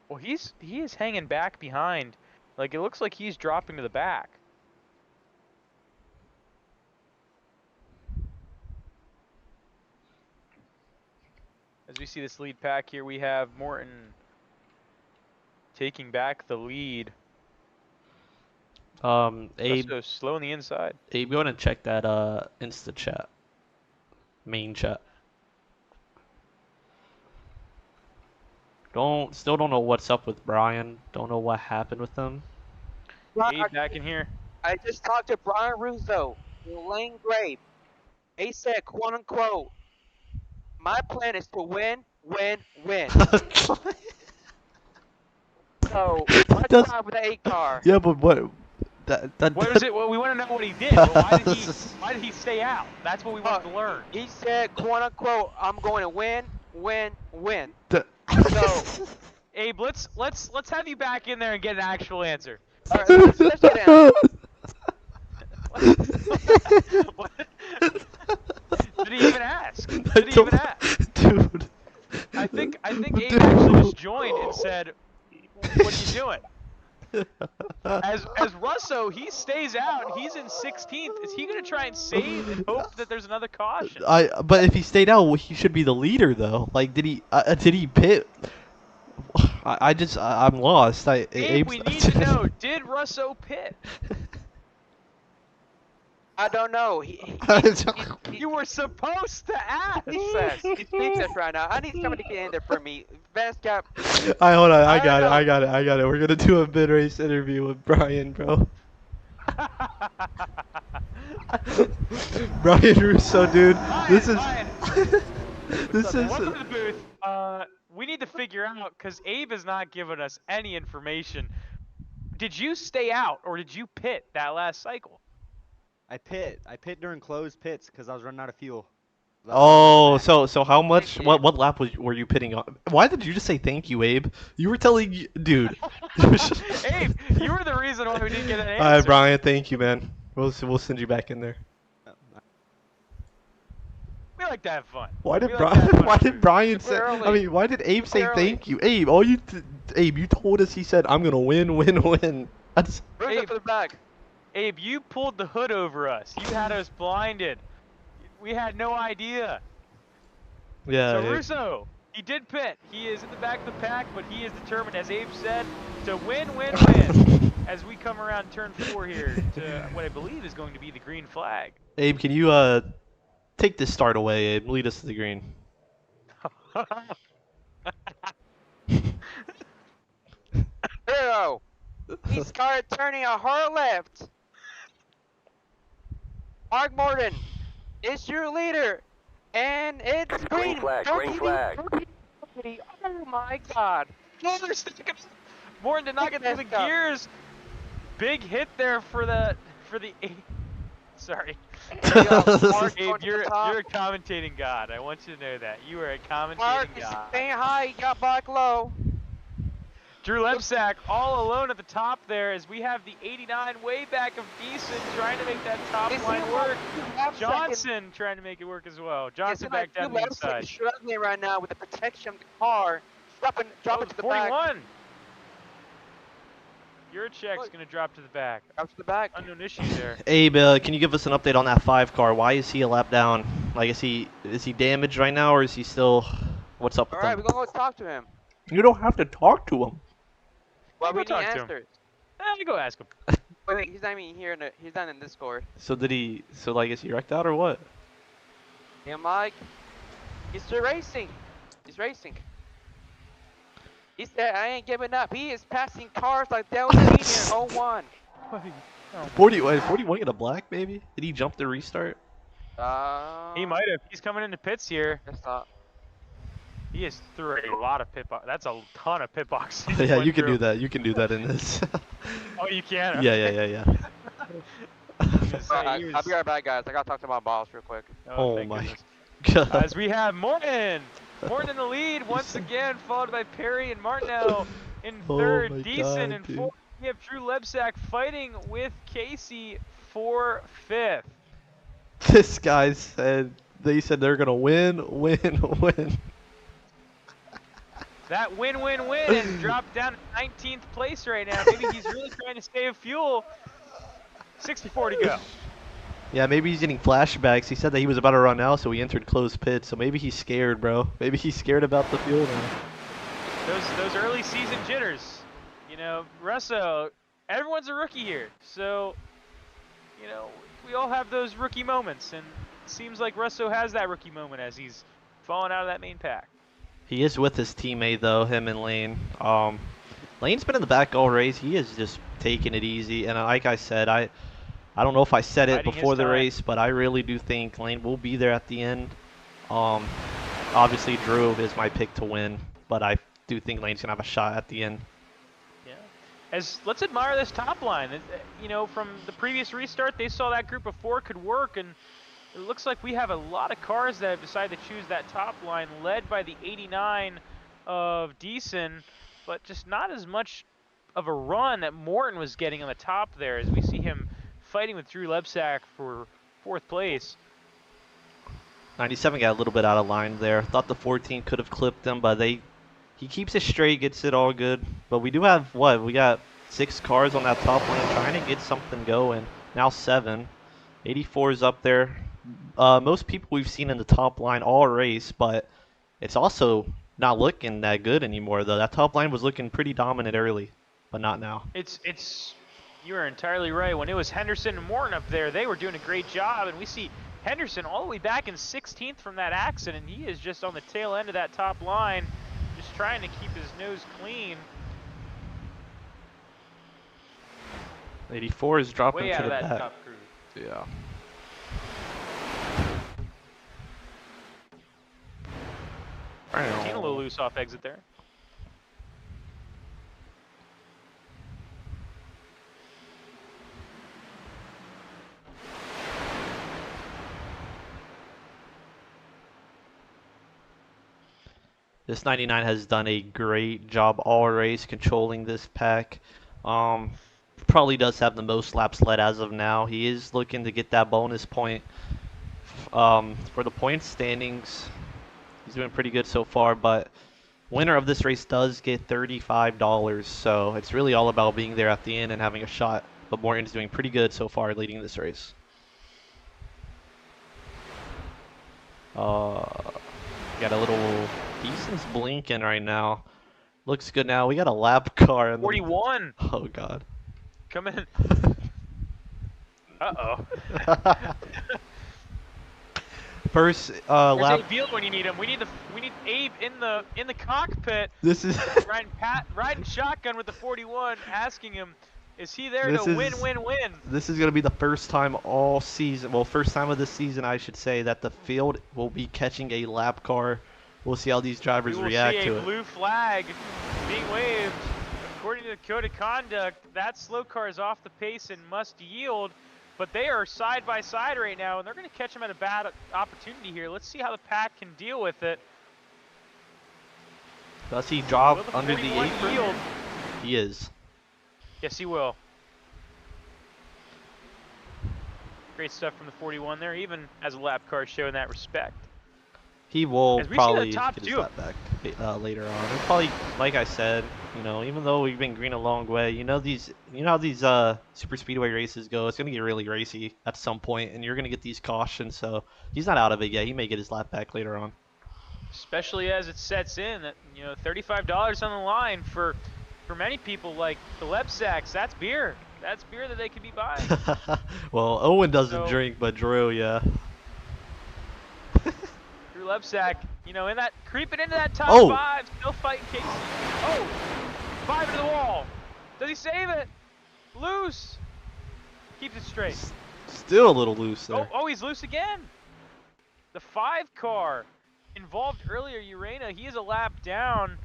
Well, he is hanging back behind. Like, it looks like he's dropping to the back. As we see this lead pack here, we have Morton taking back the lead. Abe, Russo slow on the inside. Abe, go ahead and check that Insta chat, main chat. Still don't know what's up with Brian. Don't know what happened with him. Abe back in here. I just talked to Brian Russo in Lane Grave. He said, quote unquote, my plan is to win, win, win. So let's That's- try with the 8 car. Yeah, but what? That What is it? Well, we want to know what he did. Well, why did he stay out? That's what we want to learn. He said, quote unquote, I'm going to win, win, win. The- So, Abe, let's have you back in there and get an actual answer. all right, let's get down. What? Did he even ask? Did he even ask? Dude. I think Abe actually just joined and said, "What are you doing?" As Russo, he stays out. He's in 16th. Is he gonna try and save and hope that there's another caution? But if he stayed out, he should be the leader though. Like, did he pit? I'm lost. Abe, we need to know: did Russo pit? I don't know. You were supposed to ask. He thinks us right now. I need somebody to get in there for me. Vance got. Hold on, I I got don't it. We're gonna do a mid race interview with Brian, bro. Brian Russo, dude. This is Brian. this is Welcome to the booth. We need to figure out because Abe has not given us any information. Did you stay out or did you pit that last cycle? I pit during closed pits because I was running out of fuel. Oh, so how much? Thank you. What lap were you pitting on? Why did you just say thank you, Abe? You were telling, dude. Abe, you were the reason why we didn't get an answer. All right, Brian. Thank you, man. We'll send you back in there. We like to have fun. Why did We like to have fun Why with did food. Brian say? early. I mean, why did Abe say early. thank you, Abe? Abe, you told us he said I'm gonna win, win, win. That's Russo Abe. for the back. Abe, you pulled the hood over us. You had us blinded. We had no idea. yeah. So Abe. Russo, he did pit. He is in the back of the pack, but he is determined, as Abe said, to win, win, win. As we come around turn 4 here to what I believe is going to be the green flag. Abe, can you take this start away, Abe? Lead us to the green. Hero. He started turning a hard left. Mark Morton is your leader. And it's green. Green flag. Oh my god. Oh, they're sticking. Morton did not get through the Messed up. gears. Big hit there for the Sorry. Mark Abe, going to you're the top. a commentating god. I want you to know that. You are a Mark commentating is god. staying high. He got back low. Drew Lebsack all alone at the top there as we have the 89 way back of Deason trying to make that top It line seems work. like 2 laps Johnson trying to make it work as well. Johnson back down the inside. He's struggling right now with the protection of the car. Dropping to the back. 41. Yurchek's going to drop to the back. Drop to the back. Unknown issue there. Abe, can you give us an update on that 5 car? Why is he a lap down? Like, is he damaged right now, or is he still? What's up with Alright, him? we're gonna go talk to him. You don't have to talk to him. Well, Go we need talk to him. answers. Go ask him. Wait, he's not even here. He's not in Discord. So did he? So like, is he wrecked out or what? Yeah, Mike. He's still racing. He's racing. He said, I ain't giving up. He is passing cars like Dale Jr. in '01. Oh my 41 get a black maybe? Did he jump the restart? He might have. He's coming into pits here. Guess not. He is through a lot of pit box. That's a ton of pit boxes. he Yeah, went you can do through. that. You can do that in this. Oh, you can? Yeah, Okay. yeah, yeah, yeah. Say he I'll be was- right back, guys. I gotta talk to my boss real quick. Oh, Oh thank my goodness. god. As we have Morton. Morton in the lead once again, followed by Perry and Martinell in Oh third. my Deason God, in dude. fourth. We have Drew Lebsack fighting with Casey for fifth. This guy said they said they're gonna win, win. That win and dropped down to 19th place right now. Maybe he's really trying to save fuel. 64 to go. Yeah, maybe he's getting flashbacks. He said that he was about to run out, so he entered closed pit. So maybe he's scared, bro. Maybe he's scared about the fuel now. Those early season jitters. You know, Russo, everyone's a rookie here. So, you know, we all have those rookie moments. And it seems like Russo has that rookie moment as he's falling out of that main pack. He is with his teammate though, him and Lane. Lane's been in the back all race. He is just taking it easy. And like I said, I don't know if I said it Biding his before the time. race, but I really do think Lane will be there at the end. Obviously Drew is my pick to win, but I do think Lane's gonna have a shot at the end. Yeah. Let's admire this top line. You know, from the previous restart, they saw that group of 4 could work, and it looks like we have a lot of cars that have decided to choose that top line, led by the 89 of Deason, but just not as much of a run that Morton was getting on the top there, as we see him fighting with Drew Lebsack for 4th place. 97 got a little bit out of line there. Thought the 14 could have clipped him, but he keeps it straight, gets it all good. But we do have what? We got 6 cars on that top lane trying to get something going. Now 7. 84 is up there. Most people we've seen in the top line all race, but it's also not looking that good anymore though. That top line was looking pretty dominant early, but not now. You are entirely right. When it was Henderson and Morton up there, they were doing a great job, and we see Henderson all the way back in 16th from that accident. He is just on the tail end of that top line, just trying to keep his nose clean. 84 is dropping Way to out the of that back. top crew. Yeah. Seen a little loose off exit there. This 99 has done a great job all race controlling this pack. Probably does have the most laps led as of now. He is looking to get that bonus point. For the point standings, he's doing pretty good so far, but winner of this race does get $35, so it's really all about being there at the end and having a shot. But Morton's doing pretty good so far leading this race. Got a little Decent's blinking right now. Looks good now. We got a lap car in the 41. Oh god. Come in. Uh-oh. First There's lap. Abe Beal when you need him. We need Abe in the cockpit This is riding shotgun with the 41, asking him, is he there This to is- win? This is going to be the first time all season, well, first time of the season, I should say, that the field will be catching a lap car. We'll see how these drivers We will react see to a it. blue flag being waved. According to the code of conduct, that slow car is off the pace and must yield. But they are side by side right now, and they're going to catch him at a bad opportunity here. Let's see how the pack can deal with it. Does he Will drop the under the 41 apron? yield? He is. Yes, he will. Great stuff from the 41 there, even as a lap car showing that respect. He will As we see the probably top get his two. lap back later on. And probably, like I said, you know, even though we've been green a long way, you know how these super speedway races go. It's gonna get really racy at some point, and you're gonna get these cautions. So he's not out of it yet. He may get his lap back later on. Especially as it sets in that, you know, $35 on the line for many people like the Lebsacks. That's beer. That's beer that they could be buying. Well, Owen doesn't So- drink, but Drew, yeah. Drew Lebsack You know, in that creeping into that top Oh. 5, still fighting Casey. Oh, 5 to the wall. Does he save it? Loose. Keeps it straight. Still a little loose there. Oh, he's loose again. The 5 car involved earlier, Urena, he is a lap down.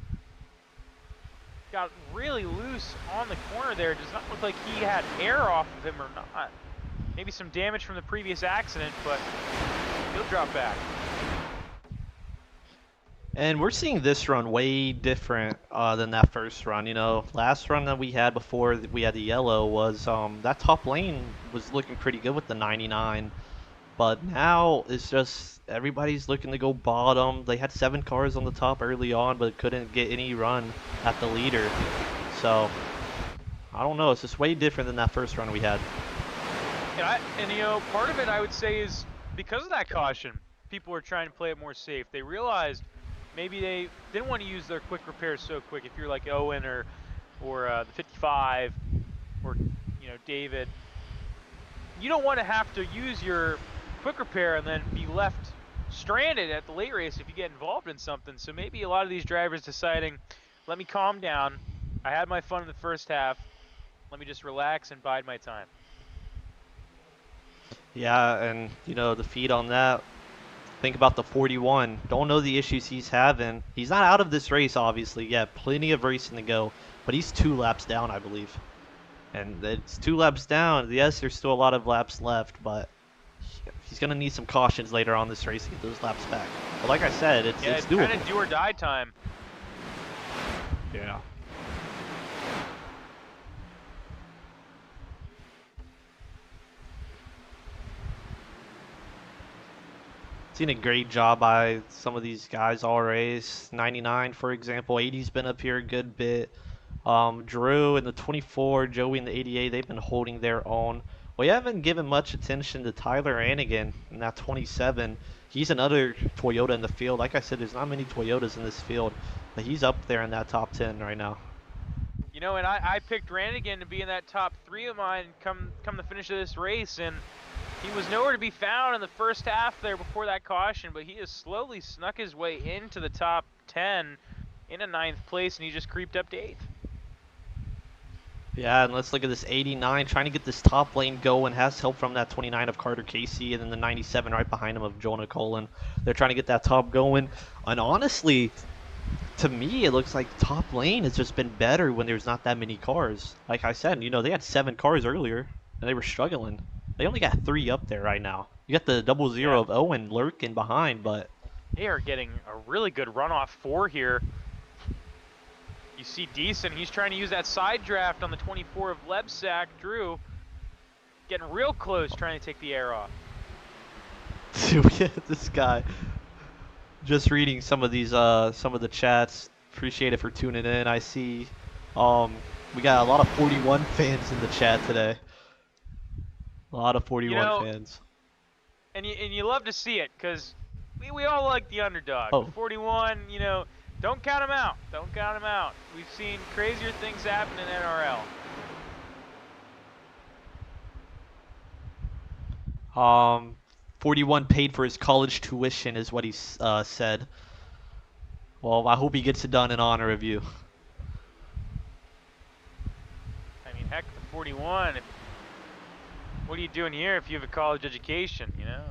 Got really loose on the corner there. Does not look like he had air off of him or not. Maybe some damage from the previous accident, but he'll drop back. And we're seeing this run way different than that first run. You know, last run that we had before we had the yellow was that top lane was looking pretty good with the 99. But now it's just everybody's looking to go bottom. They had 7 cars on the top early on, but couldn't get any run at the leader. So I don't know. It's just way different than that first run we had. And you know, part of it I would say is because of that caution, people were trying to play it more safe. They realized maybe they didn't want to use their quick repairs so quick. If you're like Owen or the 55 or you know David, you don't want to have to use your quick repair and then be left stranded at the late race if you get involved in something. So maybe a lot of these drivers deciding, let me calm down. I had my fun in the first half. Let me just relax and bide my time. Yeah, and you know the feed on that. Think about the 41. Don't know the issues he's having. He's not out of this race, obviously. Yeah, plenty of racing to go, but he's 2 laps down, I believe. And it's 2 laps down. Yes, there's still a lot of laps left, but he's gonna need some cautions later on this race to get those laps back. But like I said, it's doable. Kind of do or die time. Yeah. Seen a great job by some of these guys all race. 99, for example. 80's been up here a good bit. Drew in the 24, Joey in the 88, they've been holding their own. We haven't given much attention to Tyler Anigan in that 27. He's another Toyota in the field. Like I said, there's not many Toyotas in this field, but he's up there in that top 10 right now. You know, and I picked Rannigan to be in that top 3 of mine come the finish of this race, and he was nowhere to be found in the first half there before that caution, but he has slowly snuck his way into the top 10 in a 9th place, and he just creeped up to 8th. Yeah, and let's look at this 89, trying to get this top lane going. Has help from that 29 of Carter Casey, and then the 97 right behind him of Jonah Colin. They're trying to get that top going. And honestly, to me, it looks like top lane has just been better when there's not that many cars. Like I said, you know, they had 7 cars earlier, and they were struggling. They only got 3 up there right now. You got the 00 of Owen lurking behind, but they are getting a really good runoff 4 here. You see Deason, he's trying to use that side draft on the 24 of Lebsack. Drew getting real close, trying to take the air off. Dude, this guy. Just reading some of these, some of the chats. Appreciate it for tuning in. I see, we got a lot of 41 fans in the chat today. A lot of 41 fans. And you love to see it, because we all like the underdog. Oh. 41, you know, don't count them out. Don't count them out. We've seen crazier things happen in NRL. 41 paid for his college tuition is what he said. Well, I hope he gets it done in honor of you. I mean, heck, the 41. What are you doing here if you have a college education, you know?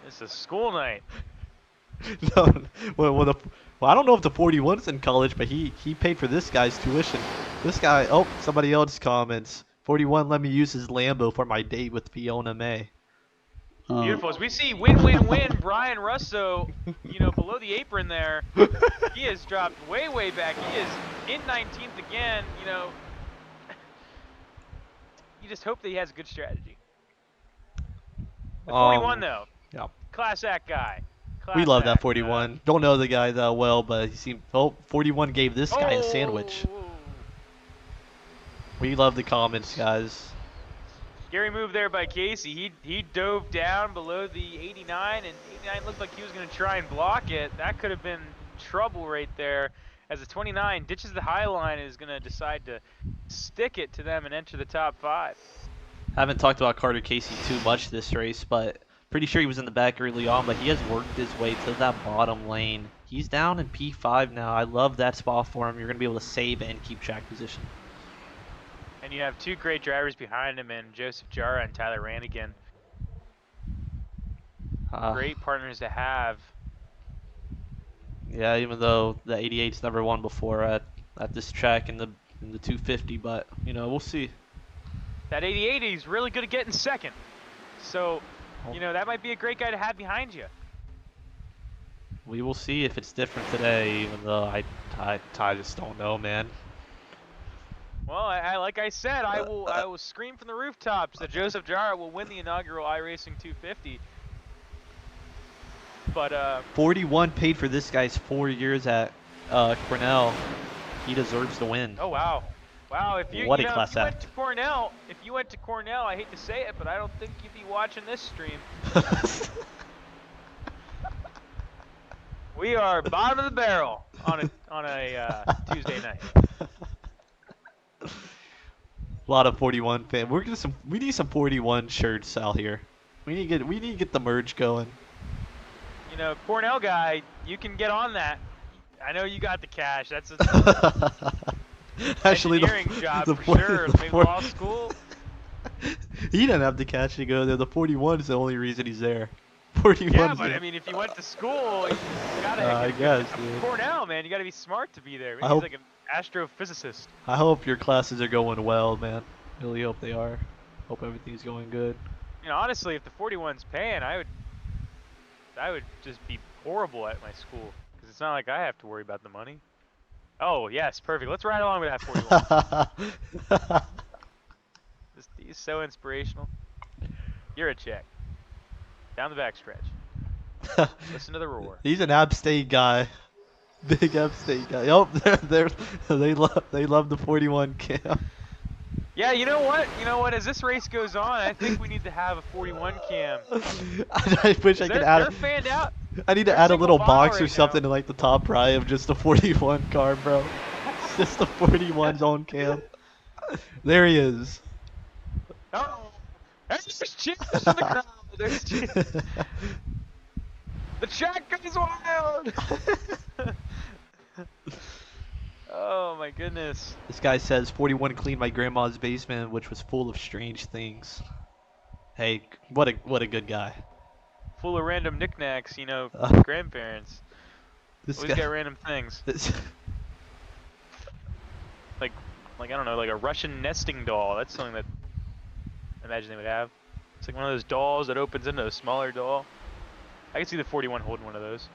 It's a school night. No, well, I don't know if the 41's in college, but he paid for this guy's tuition. This guy, oh, somebody else comments. 41 let me use his Lambo for my date with Fiona May. Beautiful. As we see win-win-win Brian Russo, you know, below the apron there. He has dropped way, way back. He is in 19th again, you know. You just hope that he has a good strategy. The 41, though. Yeah. Class act guy. We love that 41. Don't know the guy that well, but he seemed. Oh, 41 gave this guy a sandwich. We love the comments, guys. Scary move there by Casey. He dove down below the 89, and 89 looked like he was going to try and block it. That could have been trouble right there. As the 29 ditches the high line, is going to decide to stick it to them and enter the top 5. Haven't talked about Carter Casey too much this race, but pretty sure he was in the back early on, but he has worked his way to that bottom lane. He's down in P5 now. I love that spot for him. You're going to be able to save and keep track position. And you have two great drivers behind him in Joseph Jara and Tyler Rannigan. Great partners to have. Yeah, even though the 88's never won before at this track in the 250, but you know, we'll see. That 88 is really good at getting second. So, you know, that might be a great guy to have behind you. We will see if it's different today, even though I just don't know, man. Well, like I said, I will scream from the rooftops that Joseph Jara will win the inaugural iRacing 250. But 41 paid for this guy's 4 years at Cornell. He deserves to win. oh wow, wow! If you, What you a know, class if you went act. to Cornell, I hate to say it, but I don't think you'd be watching this stream. We are bottom of the barrel on a Tuesday night. A lot of 41 fans. We need some 41 shirts out here. We need to get the merge going. You know, Cornell guy, you can get on that. I know you got the cash. That's a Actually, engineering job for sure. Maybe law school. He didn't have the cash to go there. The 41 is the only reason he's there. 41. Yeah, but I mean, if you went to school, you gotta. I guess, dude. Cornell, man, you gotta be smart to be there. Maybe I he's hope- like an astrophysicist. I hope your classes are going well, man. Really hope they are. Hope everything's going good. You know, honestly, if the 41's paying, I would just be horrible at my school because it's not like I have to worry about the money. Oh yes, perfect. Let's ride along with that 41. He's so inspirational. You're a check. Down the backstretch. Listen to the roar. He's an App State guy. Big App State guy. Oh, they love the 41 cam. Yeah, you know what? You know what? As this race goes on, I think we need to have a 41 cam. I wish I could add. They're fanned out. I need to They're add a single little file box or right something now. in like the top right of just the 41 car, bro. It's just the 41's own cam. There he is. Oh, there's cheers in the crowd. There's cheers. The track goes wild. Oh my goodness. This guy says 41 cleaned my grandma's basement, which was full of strange things. Hey, what a good guy. Full of random knickknacks, you know, Uh, grandparents. This Always guy. got random things. This, Like I don't know, like a Russian nesting doll. That's something that I imagine they would have. It's like one of those dolls that opens into a smaller doll. I can see the 41 holding one of those.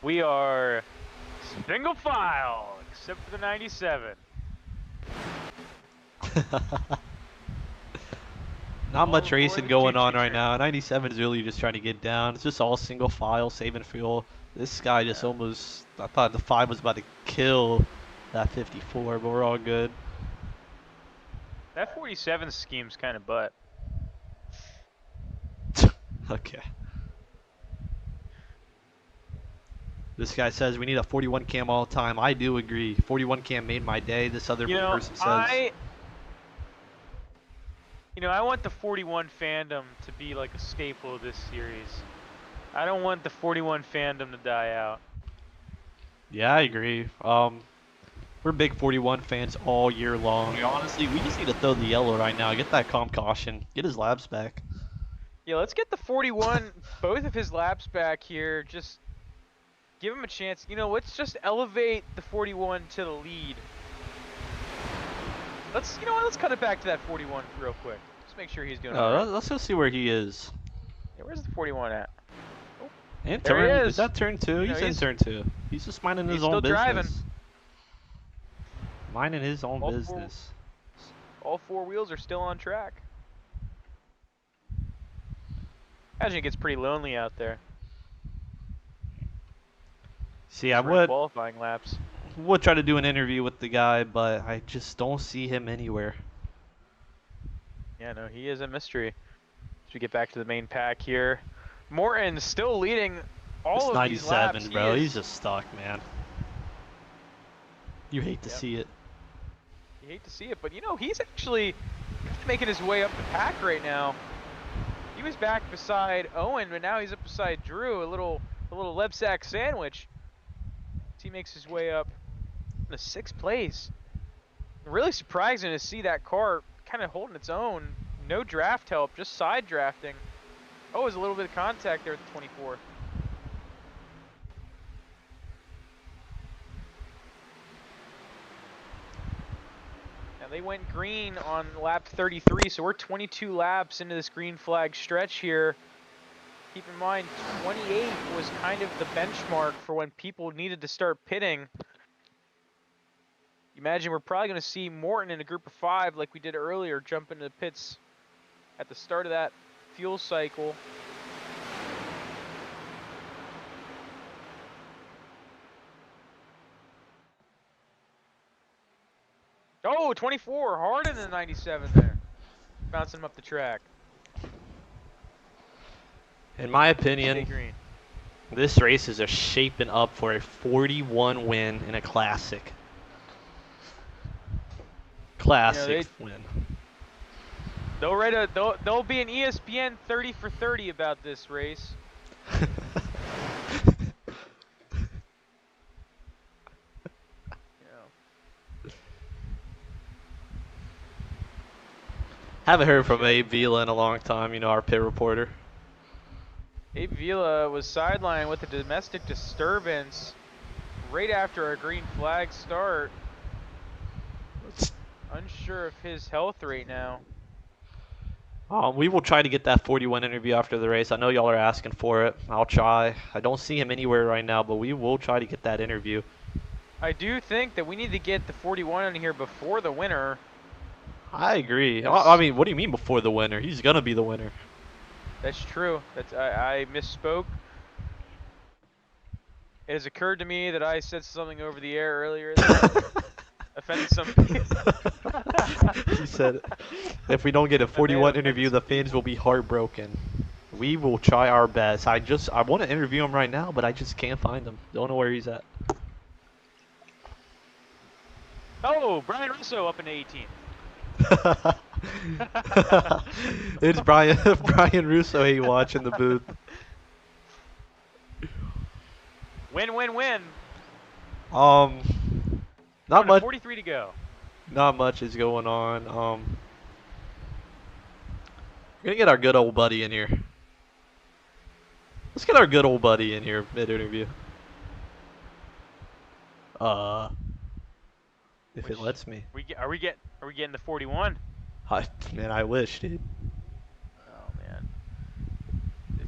We are single file, except for the 97. Not much All for racing the going on choo-choo right now. 97 is really just trying to get down. It's just all single file, saving fuel. This guy just almost, I thought the 5 was about to kill that 54, but we're all good. That 47 scheme's kind of butt. Okay. This guy says we need a 41 cam all the time. I do agree. 41 cam made my day. This other You know, person says. I want the 41 fandom to be like a staple of this series. I don't want the 41 fandom to die out. Yeah, I agree. We're big 41 fans all year long. Honestly, we just need to throw the yellow right now. Get that calm caution. Get his laps back. Yeah, let's get the 41, both of his laps back here. Just give him a chance. You know, let's just elevate the 41 to the lead. You know what? Let's cut it back to that 41 real quick. Just make sure he's doing all right. Let's go see where he is. Yeah, where's the 41 at? And There he turn, is. that turn 2? You know, He's in he's- turn 2. He's just minding his he's own still business. driving. Minding his own All four- business. All 4 wheels are still on track. Imagine it gets pretty lonely out there. See, I During qualifying laps. would try to do an interview with the guy, but I just don't see him anywhere. Yeah, no, he is a mystery. As we get back to the main pack here, Morton still leading all It's of these laps. 97, bro. He He's is- just stuck, man. You hate to Yep. see it. You hate to see it, but you know, he's actually making his way up the pack right now. He was back beside Owen, but now he's up beside Drew. A little Lebsack sandwich. He makes his way up in the 6th place. Really surprising to see that car kind of holding its own. No draft help, just side drafting. Oh, there's a little bit of contact there at the 24th. Now they went green on lap 33, so we're 22 laps into this green flag stretch here. Keep in mind, 28 was kind of the benchmark for when people needed to start pitting. Imagine we're probably going to see Morton in a group of 5 like we did earlier, jump into the pits at the start of that fuel cycle. Oh, 24, harder than the 97 there. Bouncing him up the track. In my Stay opinion, green. this race is shaping up for a 41 win in a classic. Classic win. There'll be an ESPN 30 for 30 about this race. Haven't heard from Abe Vila in a long time, you know, our pit reporter. Abe Vila was sidelined with a domestic disturbance right after our green flag start. Unsure of his health right now. We will try to get that 41 interview after the race. I know y'all are asking for it. I'll try. I don't see him anywhere right now, but we will try to get that interview. I do think that we need to get the 41 in here before the winner. I agree. Yes. I mean, what do you mean before the winner? He's gonna be the winner. That's true. I misspoke. It has occurred to me that I said something over the air earlier that offended some people. He said, if we don't get a 41 interview, the fans will be heartbroken. We will try our best. I want to interview him right now, but I just can't find him. Don't know where he's at. Oh, Brian Russo up in 18. It's Brian Russo he watch in the booth. Win. Not much. 43 to go. Not much is going on. We're gonna get our good old buddy in here. Let's get our good old buddy in here mid-interview. If it lets me. Are we getting the 41? Man, I wish, dude. Oh man.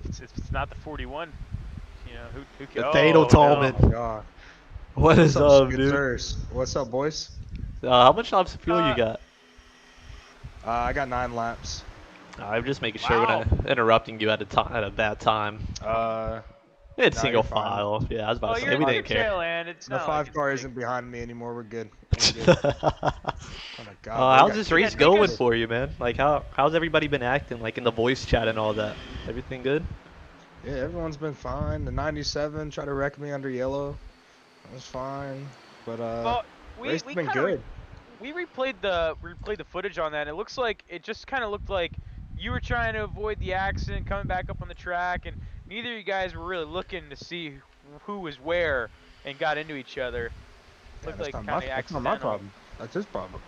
If it's not the 41, you know who can? Nathaniel Tallman. Oh, God. What is up, dude? Sirs? What's up, boys? How much laps of fuel you got? I got 9 laps. I'm just making sure we're not interrupting you at a bad time. It's no, single you're fine. file. Yeah, I was about to say you're we on didn't your care. tail end. It's The not 5 like car it's isn't big. behind me anymore. We're good. We're good. Oh my God. we How's got this two- race make going us- for you, man? Like, how's everybody been acting, like in the voice chat and all that? Everything good? Yeah, everyone's been fine. The 97 tried to wreck me under yellow. That was fine. But Well, race we been kinda good. we replayed the footage on that. And it looks like it just kind of looked like you were trying to avoid the accident, coming back up on the track, and neither of you guys were really looking to see who was where and got into each other. Yeah, Looked that's, like not kind of my, that's not my accidental. problem. That's his problem.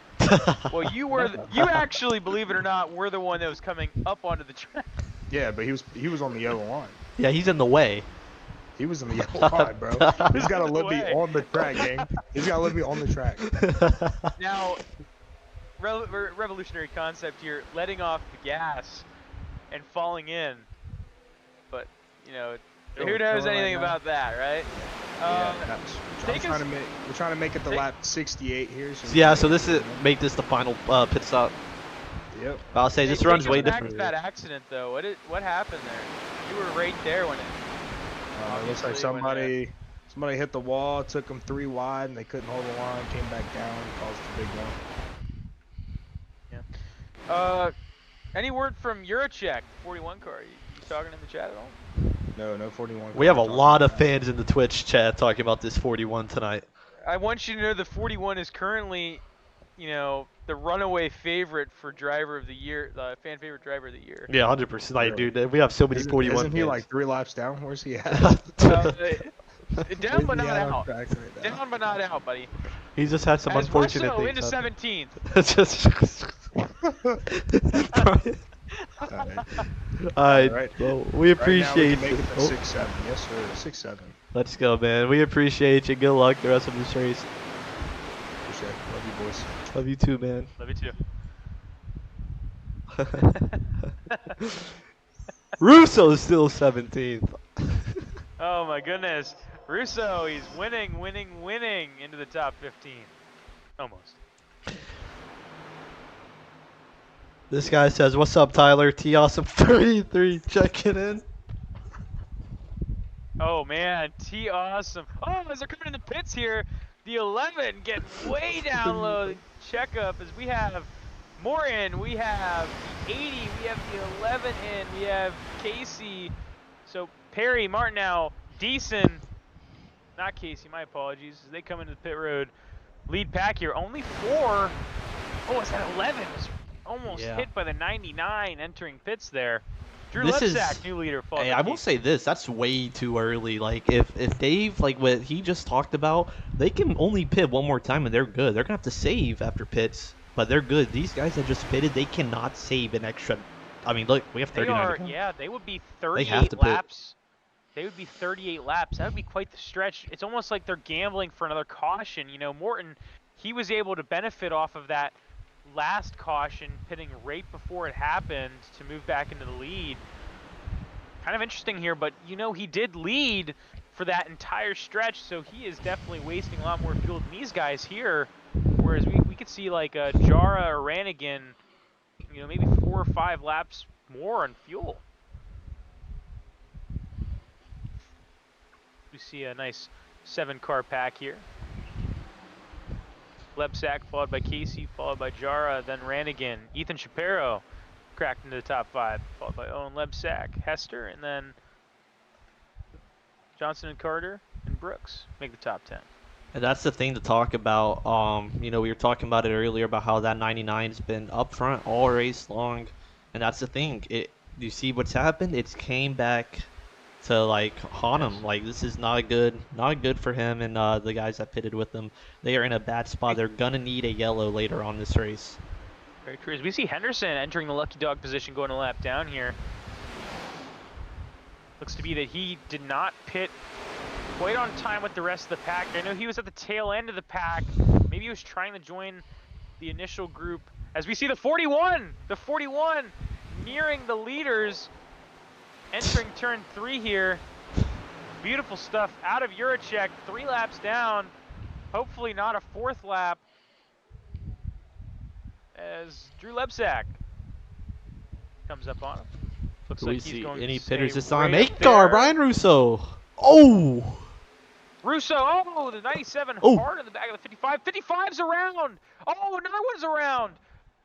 Well, you actually, believe it or not, were the one that was coming up onto the track. Yeah, but he was on the yellow line. Yeah, he's in the way. He was in the yellow line, bro. He's got to let me on the track, gang. He's got to let me on the track. Now, revolutionary concept here, letting off the gas and falling in. But, you know, Yo, who we're knows chilling anything right now. about that, right? We're trying to make it to take- lap 68 here. So Yeah, so make this the final pit stop. Yep. I'll say this Take runs us way back different. to that accident, though. What happened there? You were right there when it. It looks like Obviously, when somebody hit the wall, took them 3 wide, and they couldn't hold the line, came back down, caused a big one. Any word from Eurocheck, 41 car? You talking in the chat at all? No 41. We have a cars lot of talking fans in the Twitch chat talking about this 41 tonight. I want you to know the 41 is currently, you know, the runaway favorite for driver of the year, the fan favorite driver of the year. Yeah, 100%. Like, Really? dude, we have so many 41 Isn't he fans. like 3 laps down? Where's he at? Down Where's but he not at on out. track right now? Down but not out, buddy. He just had some As unfortunate Russo things into happen. 17th. It's just. All Alright, right. well, we Right now we appreciate can make you. it to Oh, 6-7. Yes, sir. 6-7. let's go, man. We appreciate you. Good luck the rest of this race. Appreciate it. Love you, boys. Love you too, man. Love you too. Russo's still 17th. Oh my goodness. Russo, he's winning into the top 15. Almost. This guy says, "What's up, Tyler? T Awesome 33 checking in." Oh man, T awesome. Oh, as they're coming in the pits here, the 11 getting way down low. Check up as we have Morton, we have the 80, we have the 11 in, we have Casey. So Perry, Martineau, Deason, not Casey, my apologies, as they come into the pit road. Lead pack here, only 4. Oh, it's that 11 was almost hit by the 99 entering pits there. Drew This is- Lepsack, new leader. Hey, I will say this: that's way too early. Like, if Dave, like what he just talked about, they can only pit one more time and they're good. They're gonna have to save after pits, but they're good. These guys that just pitted, they cannot save an extra. I mean, look, we have 39. to go. Yeah, they would be They have 38 to pit. laps. They would be 38 laps. That would be quite the stretch. It's almost like they're gambling for another caution. You know, Morton, he was able to benefit off of that last caution, pitting right before it happened to move back into the lead. Kind of interesting here, but you know, he did lead for that entire stretch, so he is definitely wasting a lot more fuel than these guys here. Whereas we could see like Jara or Ranigan, you know, maybe 4 or 5 laps more on fuel. We see a nice 7-car pack here. Lebsack followed by Casey, followed by Jara, then Ranigan. Ethan Shapiro cracked into the top 5, followed by Owen Lebsack, Hester, and then Johnson and Carter and Brooks make the top 10. And that's the thing to talk about. You know, we were talking about it earlier about how that 99's been up front all race long, and that's the thing. You see what's happened? It's came back to like haunt him. Like, this is not good for him and the guys that pitted with him. They are in a bad spot. They're gonna need a yellow later on this race. Very true. As we see Henderson entering the lucky dog position, going a lap down here. Looks to be that he did not pit quite on time with the rest of the pack. I know he was at the tail end of the pack. Maybe he was trying to join the initial group. As we see the 41 nearing the leaders, entering turn 3 here. Beautiful stuff out of Juracek, 3 laps down. Hopefully not a 4th lap. As Drew Lebsack comes up on him. Looks Do like we he's see going any to stay pitters this right time? up 8 car, there. Brian Russo. Oh! Russo, oh, the 97 Oh. hard in the back of the 55. 55's around. Oh, another one's around.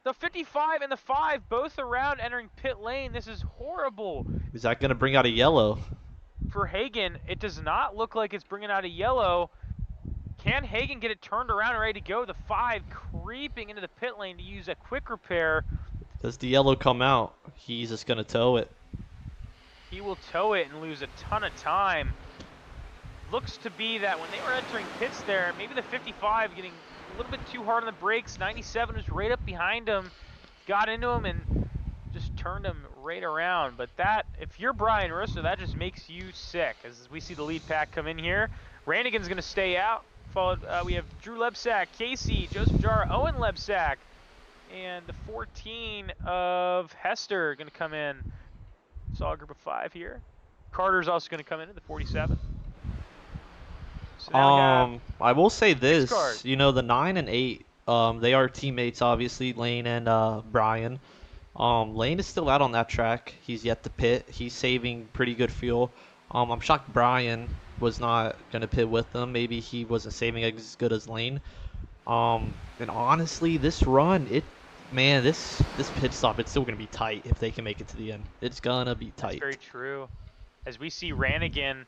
The 55 and the 5 both around entering pit lane. This is horrible. Is that gonna bring out a yellow? For Hagen, it does not look like it's bringing out a yellow. Can Hagen get it turned around and ready to go? The 5 creeping into the pit lane to use a quick repair. Does the yellow come out? He's just gonna tow it. He will tow it and lose a ton of time. Looks to be that when they were entering pits there, maybe the 55 getting a little bit too hard on the brakes. 97 was right up behind him, got into him and just turned him right around. But that, if you're Brian Russo, that just makes you sick. As we see the lead pack come in here, Ranigan's gonna stay out. Followed, we have Drew Lebsack, Casey, Joseph Jara, Owen Lebsack, and the 14 of Hester gonna come in. Saw a group of 5 here. Carter's also gonna come in at the 47. So now we have I will say this. cars. You know, the 9 and 8, they are teammates, obviously, Lane and Brian. Lane is still out on that track. He's yet to pit. He's saving pretty good fuel. I'm shocked Brian was not gonna pit with them. Maybe he wasn't saving as good as Lane. And honestly, this run, this pit stop, it's still gonna be tight if they can make it to the end. It's gonna be tight. That's very true. As we see Ranigan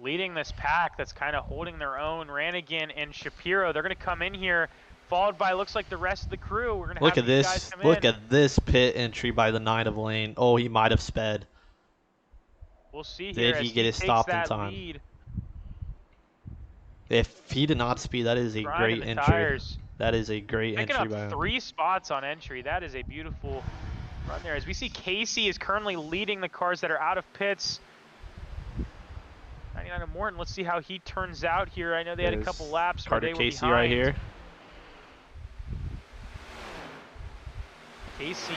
leading this pack that's kind of holding their own. Ranigan and Shapiro, they're going to come in here, followed by, looks like, the rest of the crew. We're going to Look have at these guys this. come Look in. at this pit entry by the 9 of Lane. Oh, he might have sped. We'll see here Did as he get he it takes stopped in that time? lead. If he did not speed, that is a Grinding great the entry. tires. That is a great Picking entry up by him. 3 spots on entry. That is a beautiful run there. As we see, Casey is currently leading the cars that are out of pits. 99 of Morton, let's see how he turns out here. I know they had a couple laps where Carter they were Casey behind. right here. Casey,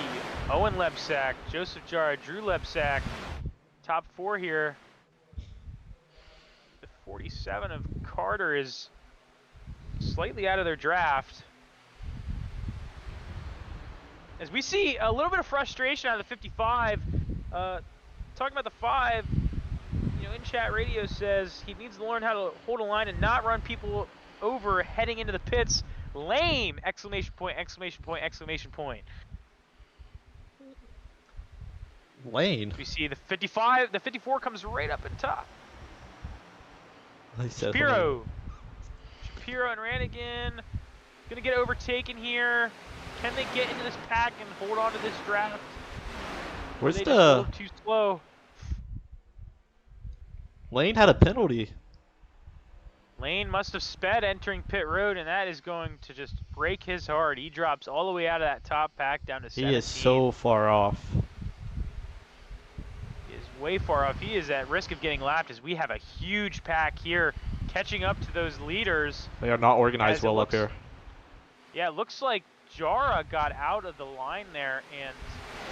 Owen Lebsack, Joseph Jara, Drew Lebsack. Top 4 here. The 47 of Carter is slightly out of their draft. As we see a little bit of frustration out of the 55. Talking about the 5, you know, in chat radio says he needs to learn how to hold a line and not run people over heading into the pits. Lame! Exclamation point, exclamation point, exclamation point. Lane. We see the 55, the 54 comes right up at top. He said Shapiro and Ranigan gonna get overtaken here. Can they get into this pack and hold on to this draft? Where's Or are they just a the... little too slow? Lane had a penalty. Lane must have sped entering pit road, and that is going to just break his heart. He drops all the way out of that top pack down to 17. He is so far off. He is way far off. He is at risk of getting lapped as we have a huge pack here catching up to those leaders. They are not organized well up here. Yeah, it looks like Jara got out of the line there, and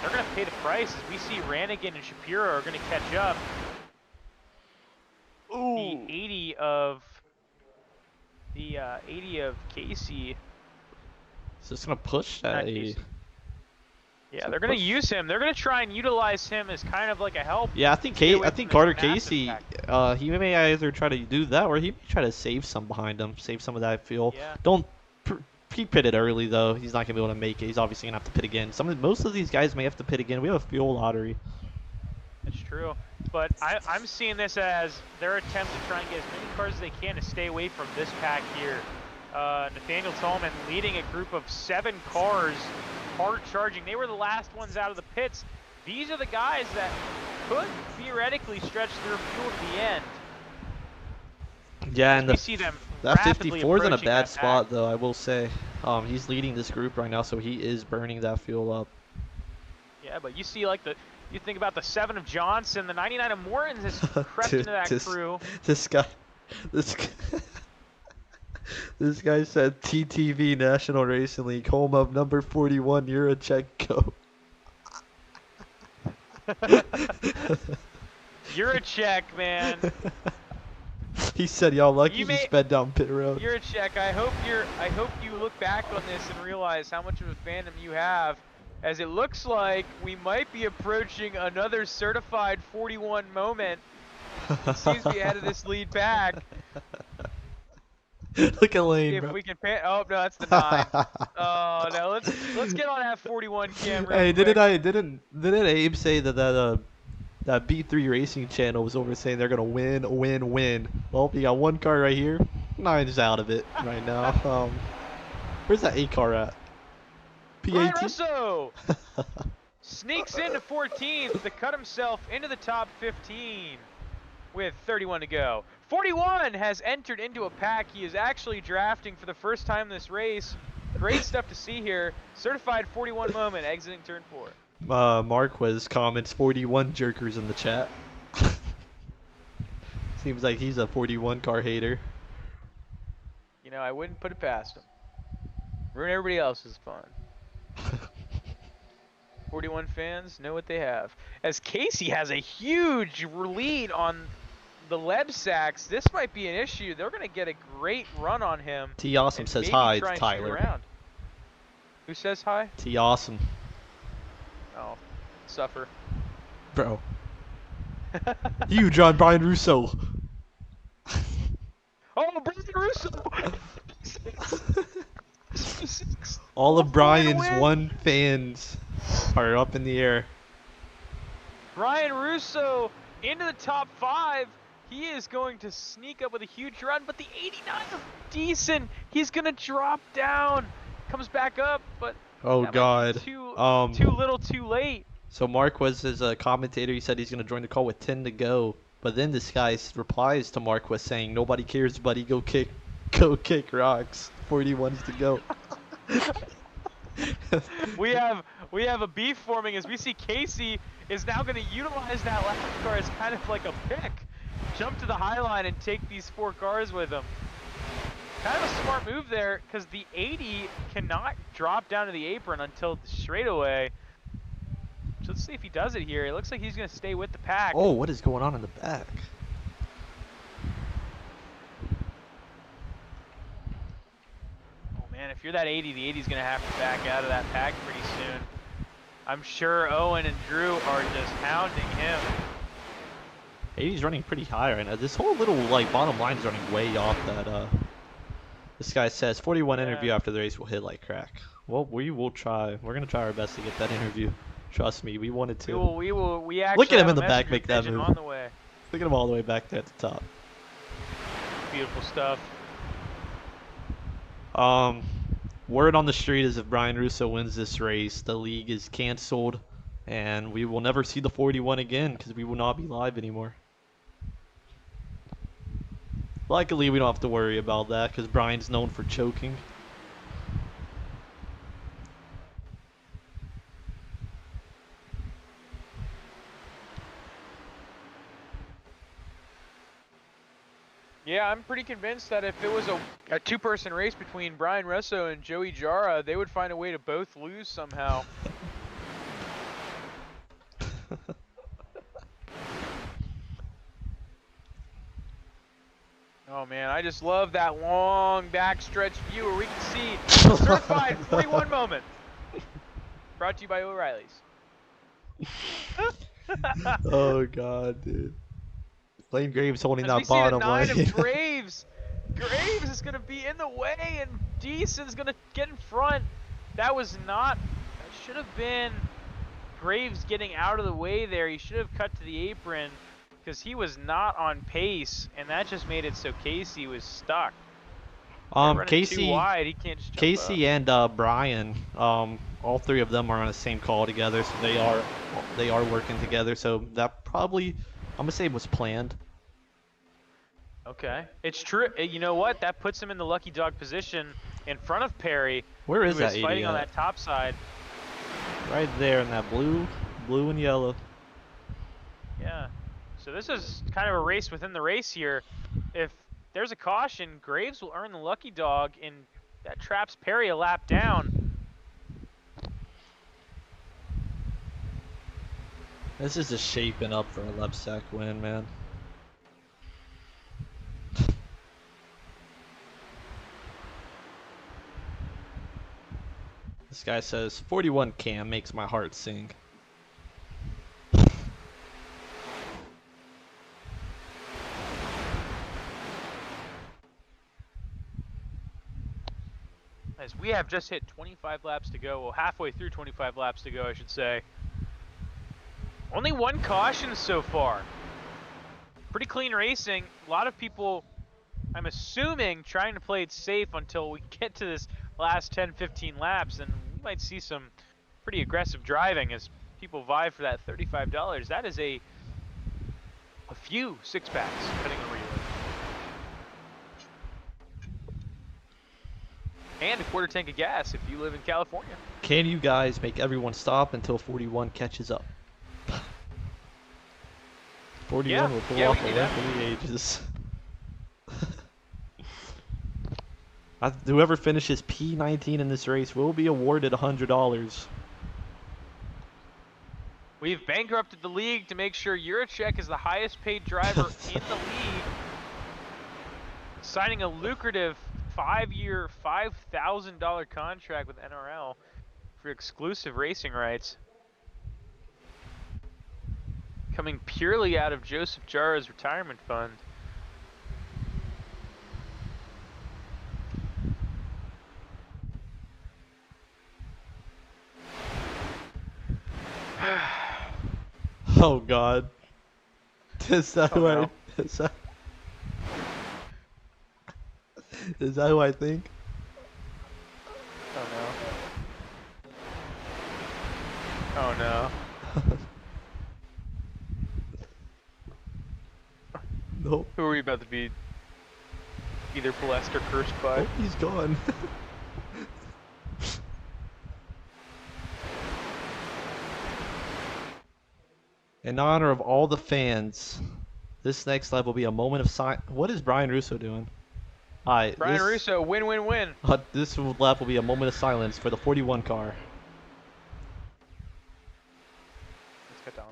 they're going to pay the price as we see Ranigan and Shapiro are going to catch up. Ooh. The 80 of Casey. Is this gonna push that 80? Yeah, they're gonna use him. They're gonna try and utilize him as kind of like a help. Yeah, I think Carter Casey, he may either try to do that or he may try to save some behind him, save some of that fuel. Yeah. Don't he pitted early though. He's not gonna be able to make it. He's obviously gonna have to pit again. Most of these guys may have to pit again. We have a fuel lottery. That's true. But I'm seeing this as their attempt to try and get as many cars as they can to stay away from this pack here. Nathaniel Tallman leading a group of 7 cars, hard charging. They were the last ones out of the pits. These are the guys that could theoretically stretch their fuel to the end. Yeah, and we see them that rapidly 54 is in a approaching bad that spot pack. though, I will say. He's leading this group right now, so he is burning that fuel up. Yeah, but you see, like, you think about the 7 of Johnson, the 99 of Morton's has crept into that crew. This guy said TTV National Racing League, home of number 41 Yurachenko. Yuracek, man. He said, "Y'all lucky he sped down pit road." Yuracek, I hope you look back on this and realize how much of a fandom you have, as it looks like we might be approaching another certified 41 moment. It seems to be out of this lead pack. Look at Lane, if bro. we can pan, oh no, that's the 9. Oh no, let's get on that 41 cam. Hey, quick. didn't Abe say that B3 Racing channel was over saying they're gonna win? Well, you got one car right here. 9's out of it right now. Where's that 8 car at? Ryan P18. Russo sneaks into 14th to cut himself into the top 15 with 31 to go. 41 has entered into a pack. He is actually drafting for the first time in this race. Great stuff to see here. Certified 41 moment exiting turn 4. Marquez comments 41 jerkers in the chat. Seems like he's a 41 car hater. You know, I wouldn't put it past him. Ruin everybody else's fun. 41 fans know what they have. As Casey has a huge lead on the Lebsacks, this might be an issue. They're going to get a great run on him. T Awesome says hi to Tyler. Who says hi? T Awesome. Oh, suffer. Bro. You, Brian Russo. Oh, Brian Russo! All of Brian's 1 fans are up in the air. Brian Russo into the top 5. He is going to sneak up with a huge run, but the 89 is decent. He's gonna drop down, comes back up, but Oh that might God. be too little, too late. So Marquez is a commentator. He said he's gonna join the call with 10 to go. But then this guy replies to Marquez saying, "Nobody cares, buddy. Go kick rocks. 41s to go." We have a beef forming as we see Casey is now going to utilize that lap car as kind of like a pick. Jump to the high line and take these 4 cars with him. Kind of a smart move there because the 80 cannot drop down to the apron until the straightaway. So let's see if he does it here. It looks like he's going to stay with the pack. Oh, what is going on in the back? Oh man, if you're that 80, the 80's going to have to back out of that pack pretty soon. I'm sure Owen and Drew are just hounding him. 80's running pretty high right now. This whole little like bottom line is running way off that this guy says 41 interview after the race will hit like crack. Well, we will try. We're gonna try our best to get that interview. Trust me, we wanted to. We actually Look at him have in the a back messenger make that pigeon move. on the way. Look at him all the way back there at the top. Beautiful stuff. Word on the street is if Brian Russo wins this race, the league is canceled, and we will never see the 41 again because we will not be live anymore. Luckily, we don't have to worry about that because Brian's known for choking. Yeah, I'm pretty convinced that if it was a two-person race between Brian Russo and Joey Jara, they would find a way to both lose somehow. Oh man, I just love that long backstretch view where we can see the certified 41 moment. Brought to you by O'Reilly's. Oh God, dude. Lane Graves holding As that we see the bottom 9 lane. of Graves. Graves is going to be in the way, and Deason's going to get in front. That should have been Graves getting out of the way there. He should have cut to the apron because he was not on pace, and that just made it so Casey was stuck. Casey, too wide, he can't just jump Casey up. and Brian, all 3 of them are on the same call together, so they are working together. So that probably, I'm gonna say, was planned. Okay, it's true. You know what? That puts him in the lucky dog position in front of Perry. Where is who that is fighting 80 on at? that top side. Right there in that blue and yellow. Yeah. So this is kind of a race within the race here. If there's a caution, Graves will earn the lucky dog, and that traps Perry a lap down. This is just shaping up for a left sack win, man. This guy says 41 cam makes my heart sing. As we have just hit 25 laps to go, well, halfway through 25 laps to go, I should say. Only 1 caution so far. Pretty clean racing. A lot of people, I'm assuming, trying to play it safe until we get to this last 10-15 laps, and we might see some pretty aggressive driving as people vie for that $35. That is a few 6-packs, depending on where you live. And a quarter tank of gas if you live in California. Can you guys make everyone stop until 41 catches up? 41 will pull off a win for the ages. Whoever finishes P19 in this race will be awarded $100. We've bankrupted the league to make sure Juracek is the highest paid driver in the league. Signing a lucrative 5-year, $5,000 contract with NRL for exclusive racing rights. Coming purely out of Joseph Jara's retirement fund. Oh God. Is that Oh, right? no. Is that... Is that who I think? Oh no. Oh no. Nope. Who are we about to be either blessed or cursed by? Oh, he's gone. In honor of all the fans, this next lap will be a moment of silence. What is Brian Russo doing? Alright, Brian Russo, win, win, win. this lap will be a moment of silence for the 41 car. Let's cut down.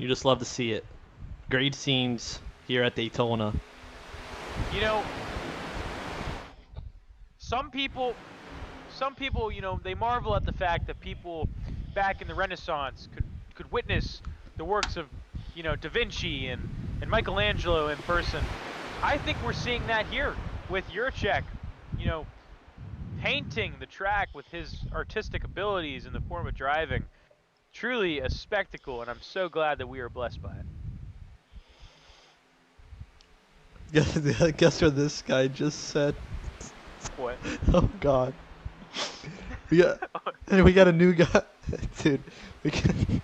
You just love to see it. Great scenes here at Daytona. You know, some people, you know, they marvel at the fact that people back in the Renaissance could witness the works of, you know, Da Vinci and Michelangelo in person. I think we're seeing that here with Jurček, you know, painting the track with his artistic abilities in the form of driving. Truly a spectacle, and I'm so glad that we are blessed by it. Guess what this guy just said? What? Oh God. We got a new guy, dude. We can.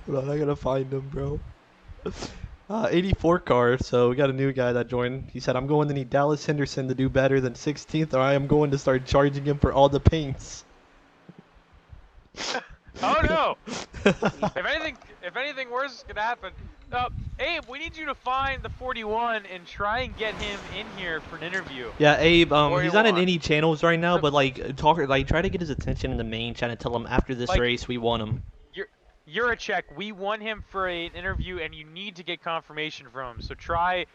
Hold on, I gotta find him, bro. 84 car. So we got a new guy that joined. He said, "I'm going to need Dallas Henderson to do better than 16th, or I am going to start charging him for all the paints." Oh no! If anything worse is gonna happen, Abe, we need you to find the 41 and try and get him in here for an interview. Yeah, Abe. Or He's you not in want- any channels right now, So- but try to get his attention in the main channel. Tell him after this Like- race we won him. Jurček, we want him for an interview, and you need to get confirmation from him. So try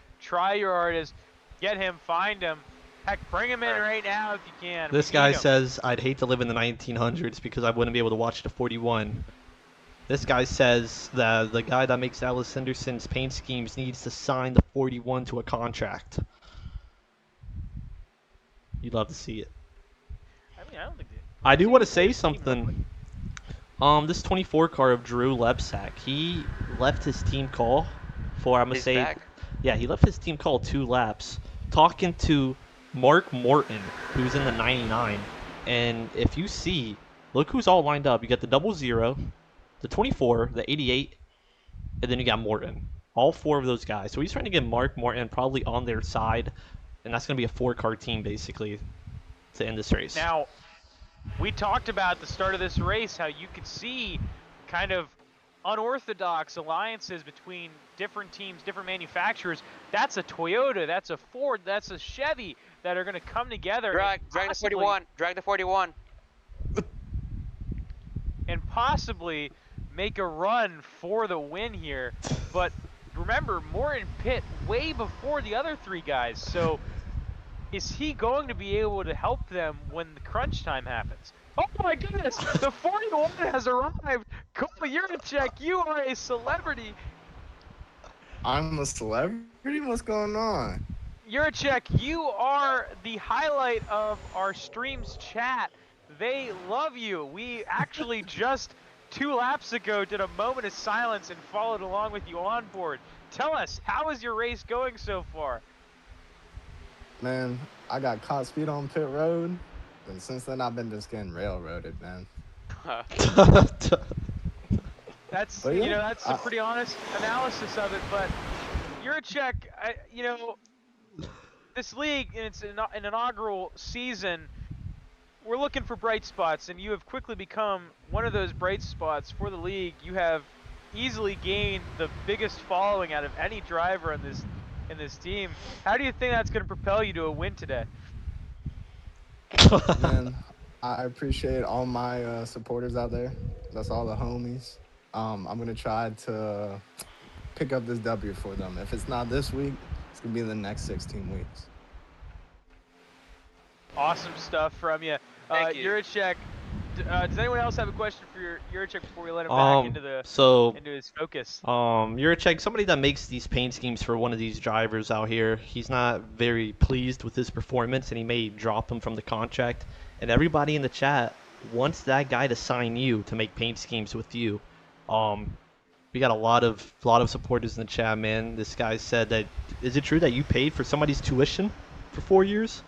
your hardest, get him, find him. Heck, bring him in right now if you can. This We guy need him. says, "I'd hate to live in the 1900s because I wouldn't be able to watch the 41." This guy says that the guy that makes Dallas Henderson's paint schemes needs to sign the 41 to a contract. You'd love to see it. I mean, I don't think. I do want to say his team real quick. something. This 24 car of Drew Lebsack, he left his team call for, I'm going to He's say, back. yeah, he left his team call 2 laps talking to Mark Morton, who's in the 99. And if you see, look who's all lined up. You got the 00, the 24, the 88, and then you got Morton. All 4 of those guys. So he's trying to get Mark Morton probably on their side, and that's going to be a 4-car team basically to end this race. Now, we talked about at the start of this race how you could see kind of unorthodox alliances between different teams, different manufacturers. That's a Toyota, that's a Ford, that's a Chevy that are going to come together. Drag the 41. Drag the 41. And possibly make a run for the win here. But remember, Morton pit way before the other 3 guys. So is he going to be able to help them when the crunch time happens? Oh my goodness! The 41 has arrived! Cole Jurček, you are a celebrity! I'm a celebrity? What's going on? Jurček, you are the highlight of our stream's chat. They love you. We actually just 2 laps ago did a moment of silence and followed along with you on board. Tell us, how is your race going so far? Man, I got caught speed on pit road, and since then I've been just getting railroaded, man. That's, But you yeah, know, that's a pretty honest analysis of it, but Jurček, you know, this league in its inaugural season, we're looking for bright spots, and you have quickly become one of those bright spots for the league. You have easily gained the biggest following out of any driver in this team. How do you think that's going to propel you to a win today? Man, I appreciate all my supporters out there. That's all the homies. I'm gonna try to pick up this W for them. If it's not this week, it's gonna be the next 16 weeks. Awesome stuff from you. Thank you. Juracek, does anyone else have a question for Juracek before we let him back into his focus? Juracek, somebody that makes these paint schemes for one of these drivers out here, he's not very pleased with his performance, and he may drop him from the contract. And everybody in the chat wants that guy to sign you to make paint schemes with you. We got a lot of supporters in the chat, man. This guy said that, is it true that you paid for somebody's tuition for 4 years?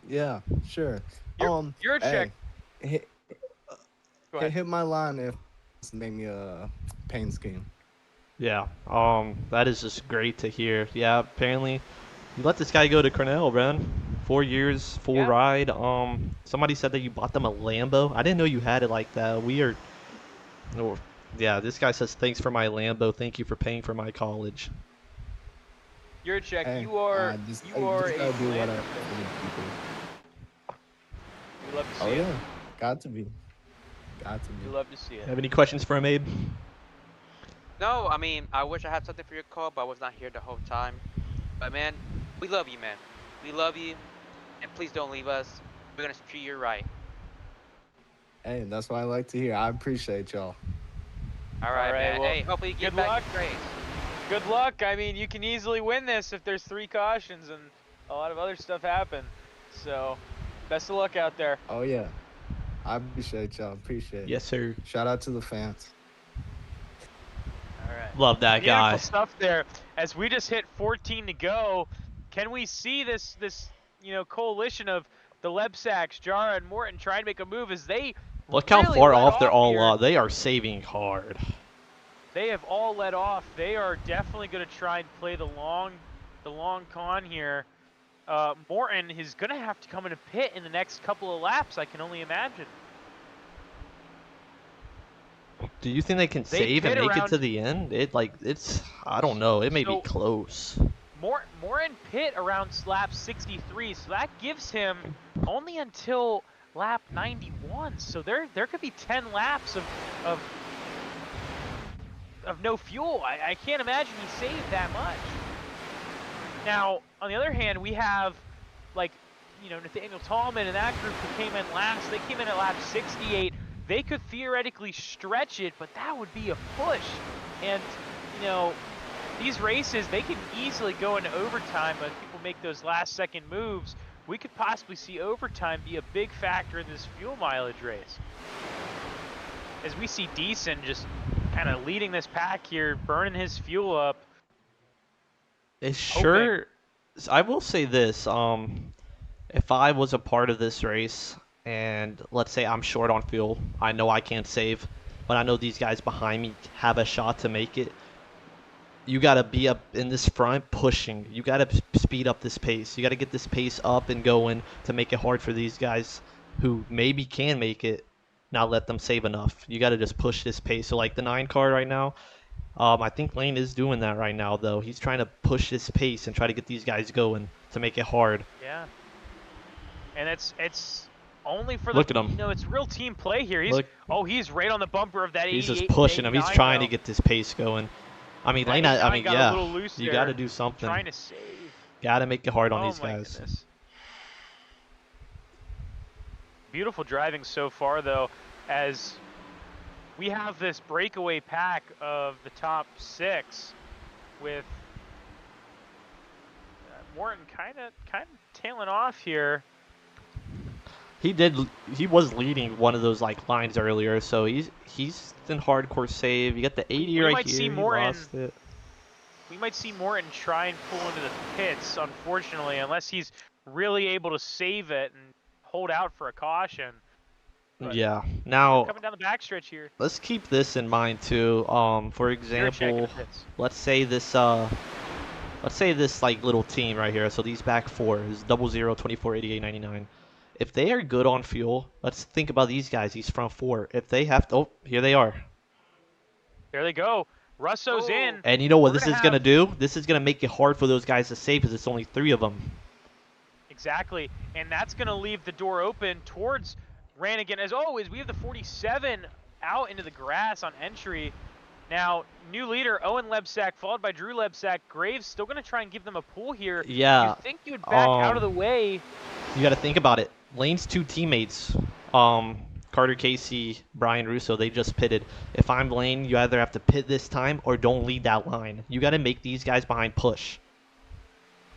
Yeah, sure. Juracek. Hey, Go ahead. hit my line if it's make me a paint scheme. Yeah, that is just great to hear. Yeah, apparently you let this guy go to Cornell, man. 4 years, full ride. Somebody said that you bought them a Lambo. I didn't know you had it like that. Weird. Oh, yeah, this guy says, thanks for my Llambo. Thank you for paying for my college. Juracek, Hey, you are just a gotta do what I philanthropist. We love to see Oh it. yeah, got to be. We love to see it. Have any questions for him, Abe? No, I mean, I wish I had something for your call, but I was not here the whole time. But man, we love you, man. We love you, and please don't leave us. We're gonna treat you right. Hey, that's what I like to hear. I appreciate y'all. All right, man. well, Hey, hopefully you get good back luck. to grace. Good luck. I mean, you can easily win this if there's 3 cautions and a lot of other stuff happen. So, best of luck out there. Oh yeah, I appreciate y'all. Appreciate it. Yes, sir. Shout out to the fans. All right. Love that Beautiful guy. stuff there. As we just hit 14 to go, can we see this coalition of the Lebsacks, Jara, and Morton trying to make a move as they Look how really far let off they're all here. are. They are saving hard. They have all let off. They are definitely going to try and play the long con here. Morton is going to have to come into pit in the next couple of laps, I can only imagine. Do you think they can save and make it to the end? I don't know. It may be close. Morton pit around lap 63, so that gives him only until lap 91. So there could be 10 laps of no fuel. I can't imagine he saved that much. Now, on the other hand, we have Nathaniel Tallman and that group who came in last. They came in at lap 68. They could theoretically stretch it, but that would be a push. And, these races, they can easily go into overtime when people make those last-second moves. We could possibly see overtime be a big factor in this fuel mileage race. As we see Deason just kind of leading this pack here, burning his fuel up. I will say this, if I was a part of this race, and let's say I'm short on fuel, I know I can't save, but I know these guys behind me have a shot to make it. You got to be up in this front pushing. You got to speed up this pace. You got to get this pace up and going to make it hard for these guys who maybe can make it, not let them save enough. You got to just push this pace. So like the 9 car right now, I think Lane is doing that right now, though. He's trying to push this pace and try to get these guys going to make it hard. Yeah. And it's only for Look at him. It's real team play here. He's right on the bumper of that 88. He's just pushing him. He's trying to get this pace going. I mean, Lane, yeah, you got to do something. Trying to save. Got to make it hard on these guys. Goodness. Beautiful driving so far, though, as we have this breakaway pack of the top 6 with Morton kind of tailing off here. He was leading one of those lines earlier, so he's in hardcore save. You got the 80 right here. He lost it. We might see Morton try and pull into the pits, unfortunately, unless he's really able to save it and hold out for a caution. But yeah. Now coming down the backstretch here. Let's keep this in mind too. For example, let's say this let's say this like little team right here. So these back four is 00, 24, 88, 99. If they are good on fuel, let's think about these guys. These front four. If they have to, oh, here they are. There they go. Russo's in. And you know what We're this gonna is gonna have- do? This is gonna make it hard for those guys to save because it's only 3 of them. Exactly, and that's going to leave the door open towards Rannigan. As always, we have the 47 out into the grass on entry. Now, new leader, Owen Lebsack, followed by Drew Lebsack. Graves still going to try and give them a pull here. Yeah. You think you would back out of the way. You got to think about it. Lane's 2 teammates, Carter Casey, Brian Russo, they just pitted. If I'm Lane, you either have to pit this time or don't lead that line. You got to make these guys behind push.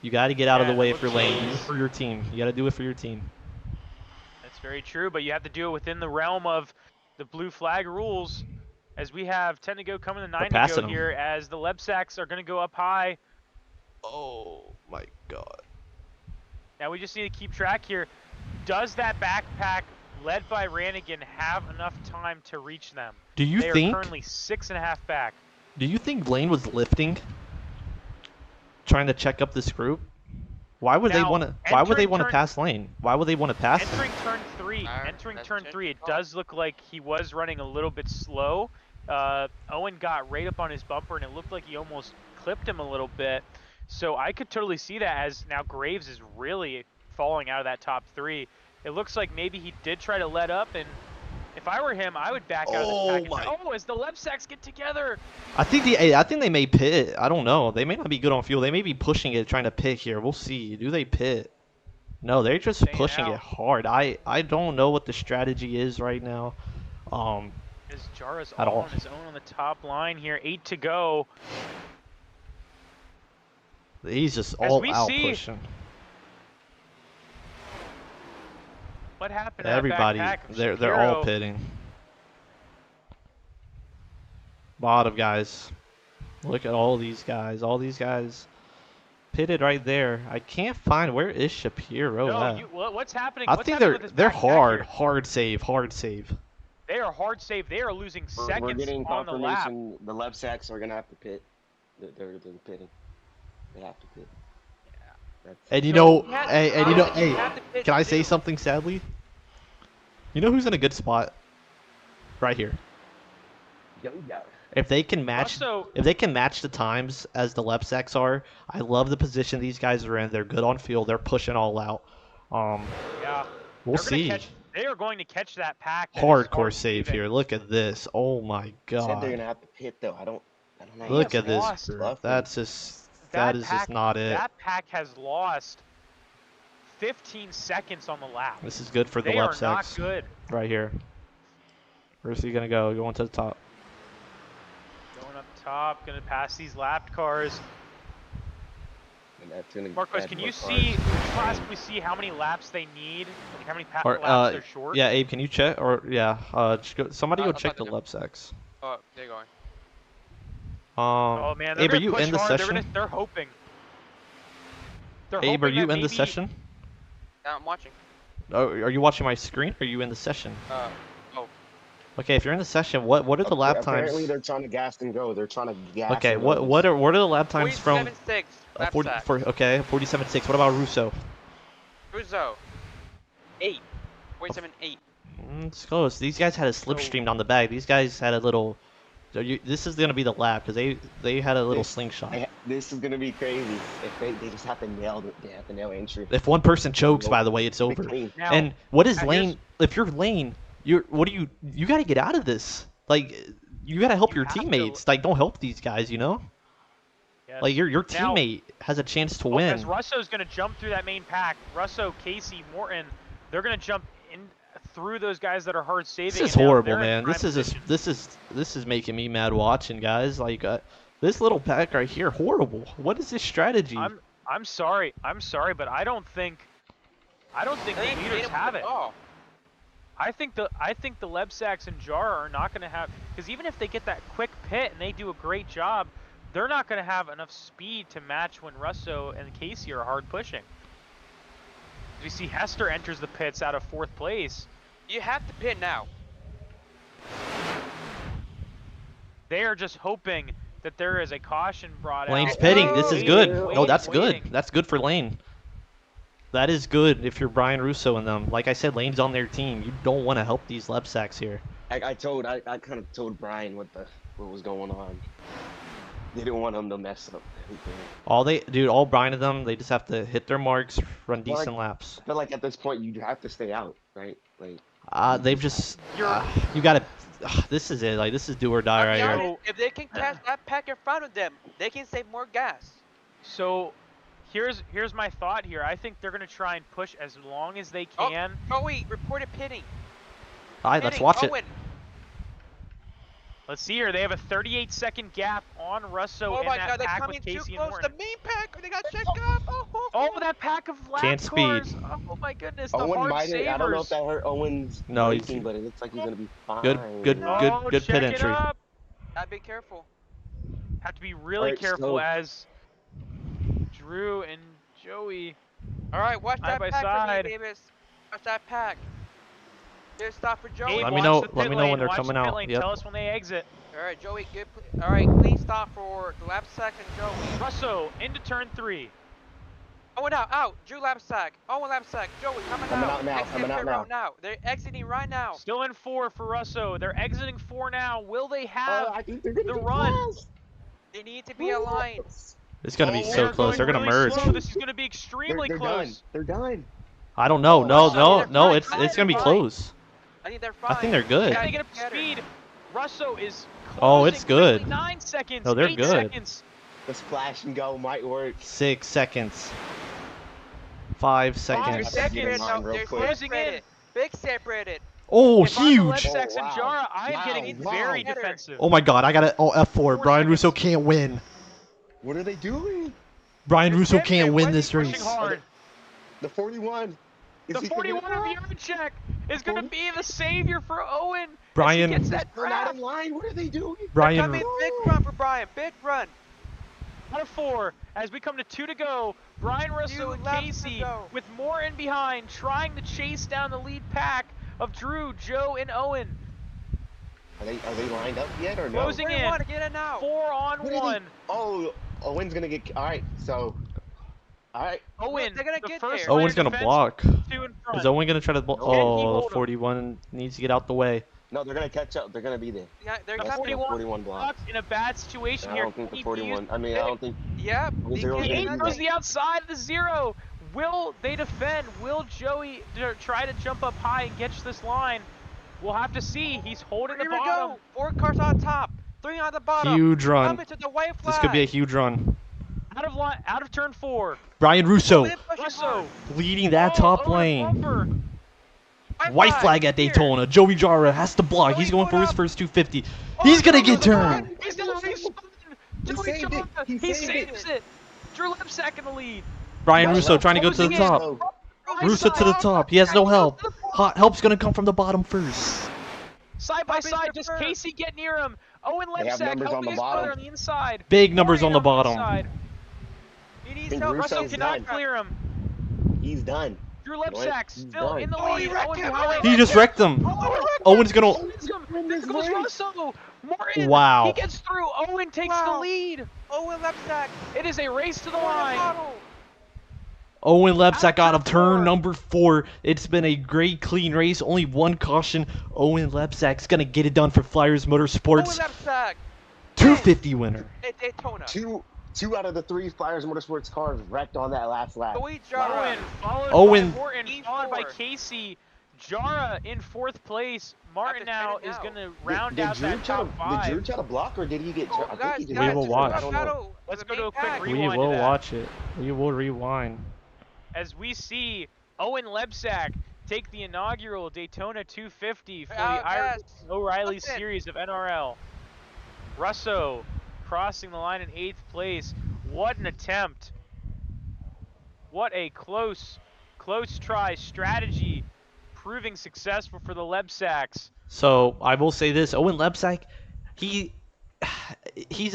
You got to get out of the way if you're Lane. Do it for your team. You got to do it for your team. That's very true, but you have to do it within the realm of the blue flag rules. As we have 10 to go, coming to 9 to go here, as the Lebsacks are going to go up high. Oh my God. Now we just need to keep track here. Does that backpack led by Rannigan have enough time to reach them? Do you they think? They are currently 6.5 back. Do you think Lane was lifting, trying to check up this group? Why would they want to? Why would they want to pass Lane? Why would they want to pass? Entering turn 3. Entering turn 3. It does look like he was running a little bit slow. Owen got right up on his bumper, and it looked like he almost clipped him a little bit. So I could totally see that, as now Graves is really falling out of that top 3. It looks like maybe he did try to let up, and if I were him, I would back out of this package. Oh, as the Lebsacks get together. I think they may pit. I don't know. They may not be good on fuel. They may be pushing it, trying to pit here. We'll see. Do they pit? No, they're just pushing it hard. I don't know what the strategy is right now. As Jara's all on his own on the top line here. 8 to go. He's just all out pushing. What happened? Everybody, they're all pitting. A lot of guys. Look at all these guys. All these guys pitted right there. I can't find, where is Shapiro at? What's happening? I think they're hard save. They are hard save. They are losing seconds We're getting on the lap. The Lebsacks are gonna have to pit. They're pitting. They have to pit. And you know, can I say something sadly? You know who's in a good spot? Right here. If they can match, the times as the Lebsacks are, I love the position these guys are in. They're good on field. They're pushing all out. Yeah. We'll see. They are going to catch that pack. Hardcore save here. Look at this. Oh my God. Said they're gonna have to pit though. I don't know. Look at this. That's just. That is just not it. That pack has lost 15 seconds on the lap. This is good for the Lebsacks. They are not good. Right here. Where's he gonna go? Going to the top. Going up top. Gonna pass these lapped cars. Marcos, can you possibly see how many laps they need? Like how many laps they're short? Yeah, Abe, can you check? Or yeah, somebody go check the Lebsacks. Oh, they're going. Oh man, they're Abe, are you in the session? They're hoping. Abe, are you in the session? Yeah, I'm watching. Oh, are you watching my screen? Or are you in the session? Oh. Okay, if you're in the session, what are the lap times? Apparently they're trying to gas and go. They're trying to gas. Okay, what are the lap times from? 47.6. Okay, 47.6. What about Russo? Russo. 8. 47.8. It's close. These guys had a slipstream on the bag. These guys had a little. This is gonna be the lap because they had a little slingshot. This is gonna be crazy. If they just have to nail it. They have to nail entry. If one person chokes, by the way, it's over. Now, and what is Lane? If you're Lane, you got to get out of this. Like you got to help your teammates. Like don't help these guys. You know. Yes. Like your teammate has a chance to win. Because Russo's gonna jump through that main pack. Russo, Casey, Morton, they're gonna jump in through those guys that are hard saving. This is horrible, man. This is making me mad watching, guys. Like this little pack right here, horrible. What is this strategy? I'm sorry, but I don't think the leaders have it. I think the Lebsacks and Jar are not going to have, because even if they get that quick pit and they do a great job, they're not going to have enough speed to match when Russo and Casey are hard pushing. We see Hester enters the pits out of 4th place. You have to pit now. They are just hoping that there is a caution brought Lane's out. pitting. This is good. Waiting, No, that's waiting. good. That's good for Lane. That is good if you're Brian Russo and them. Like I said, Lane's on their team. You don't want to help these Lebsacks here. I kind of told Brian what was going on. They didn't want him to mess up everything. All Brian and them, they just have to hit their marks, run Well, decent laps. I feel like at this point you have to stay out, right? Like They've just, you gotta, this is it. Like, this is do or die right here. Honest, if they can catch that pack in front of them, they can save more gas. So, here's my thought here. I think they're gonna try and push as long as they can. Oh wait, reported pitting. All right, let's watch it. Owen. Let's see here. They have a 38-second gap on Russo in my that God, they're pack coming with too Casey and close. Morton. The main pack, they got checked up. Oh, that pack of lap Can't cars. speed. Oh my goodness, the Owen hard might savers. I don't know if that hurt Owen's No, racing, but it looks like he's gonna be fine. Good pit check it entry. up. Gotta be careful. Have to be really Alright, careful so- as Drew and Joey. All right, watch Side that by pack side. for me, Davis. Watch that pack. There's stop for Joey. Gabe, Let me watch know- the let pit me know when lane, they're watch coming the pit out. lane. Yep. Tell us when they exit. All right, Joey, good. All right, clean stop for the lap sack and Joey. Russo into turn 3. Owen out. Drew lap sack. Owen lap sack. Joey coming out now, Exit coming out pit now. road now. They're exiting right now. Still in 4 for Russo. They're exiting 4 now. Will they have I think they're gonna the be run? close. They need to be aligned. It's gonna be Oh, so they're close. They're going gonna really merge. slow. This is gonna be extremely They're close. done. They're done. I don't know. No, Russo, no. they're It's fine, gonna be they're close. I think they're fine. I think they're good. Can they get up to speed? Russo is closing Oh, it's good. quickly. 9 seconds. No, they're 8 good. seconds. The splash and go might work. 6 seconds. 5 5 seconds. seconds. Mine real They're quick. Closing in. separated. Big separated. Oh, If I'm the huge. Lebsacks and wow. Jara, I am Wow, getting wow. very defensive. Oh my God, I got it. Oh, F4. 4 Brian Russo seconds. can't win. What are they doing? Brian Russo Pittman, can't win why this is he pushing race. hard? The 41. Is The he 41 gonna of get Yurchek is going to be the savior for Owen. Brian- as he gets that They're not draft. in line. What are they doing? Brian, Coming, big run for Brian. Big run. Out of 4, as we come to 2 to go, Brian Russo Two and laps to Casey go. with Morton behind, trying to chase down the lead pack of Drew, Joe, and Owen. Are they lined up yet or no? Closing Where you in. want to get it now? 4 on What are they- 1. Oh, Owen's gonna get. All right, so. All right. Owen, they're gonna the get first there. line Owen's of gonna defense, block. 2 in front. Is Owen gonna try to? Can he Oh, hold him? 41 needs to get out the way. No, they're gonna catch up. They're gonna be there. Yeah, they're The That's coming. 41 block. in a bad situation I here. don't think Can the he 41. use- I mean, I don't think. Yep. The zero's The gonna 8 be goes there. the outside of the 0. Will they defend? Will Joey try to jump up high and catch this line? We'll have to see. He's holding the Here we bottom. go. 4 cars on top. 3 on the bottom. Huge run. Coming to the white flag. This could be a huge run. Out of turn 4. Brian Russo Owen pushing Russo. hard. leading that Oh, top Owen lane. bumper. White flag at Here. Daytona. Joey Jara has to block. He's Joey going for going his up. first 250. Oh, He's gonna no, get no, no, turned. He's down. He's spun. Joey saved it. Jara. He He saved saves it. Drew Lebsack in the lead. Brian Right, Russo right. trying to go to the Closing in. top. Right Russo to side. the top. He has no help. Help's gonna come from the bottom first. Side by Up into side, does first. Casey get near him? Owen They have Lebsack numbers on helping the his brother bottom. on the inside. Big numbers on the Morgan bottom. inside. He needs Think help. Russo's Russo He's cannot done. clear him. He's done. Drew What? Lebsack He's still done. in the Oh, lead. he wrecked Owen him. behind. He just wrecked him. Owen's gonna. There goes Russo. Morton. Wow. He gets through. Owen takes the Wow. lead. Owen Lepsack. It is a race to the Corner line. bottle. Owen Lebsack out of After turn 4. number 4. It's been a great, clean race. Only one caution. Owen Lebsack's gonna get it done for Flyers Owen Motorsports. Lepsack. 250 winner. At Daytona. Two out of the 3 Flyers Motorsports cars wrecked on that last lap. Joey Jara. Owen followed Owen. by Morton, followed by E4. Casey. Jara in 4th place. Martin now spin it is now. going to round Did out Drew that try top to, 5. Did Drew try to block or did he get? Oh, I think guys, he did. We will guys, watch. I don't know. battle Let's for go the to a main quick pack. rewind. We will that. watch it. We will rewind. As we see Owen Lebsack take the inaugural Daytona 250 for the Yes. O'Reilly Listen. series of NRL. Russo crossing the line in 8th place. What an attempt. What a close try strategy proving successful for the Lebsacks. So I will say this: Owen Lebsack, he's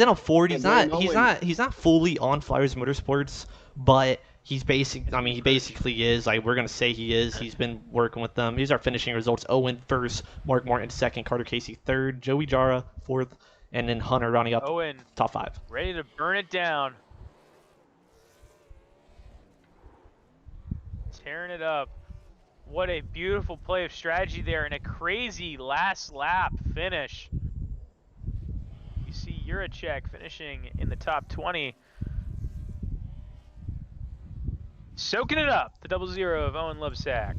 in a Ford. He's And not. then He's not fully on Flyers Motorsports, but he's basic. I mean, he basically is. Like, we're gonna say he is. He's been working with them. These are finishing results: Owen first, Mark Martin second, Carter Casey third, Joey Jara fourth, and then Hunter rounding out Owen, the top 5. ready to burn it down. Tearing it up. What a beautiful play of strategy there and a crazy last lap finish. You see Juracek finishing in the top 20. Soaking it up, the 0-0 of Owen Lebsack.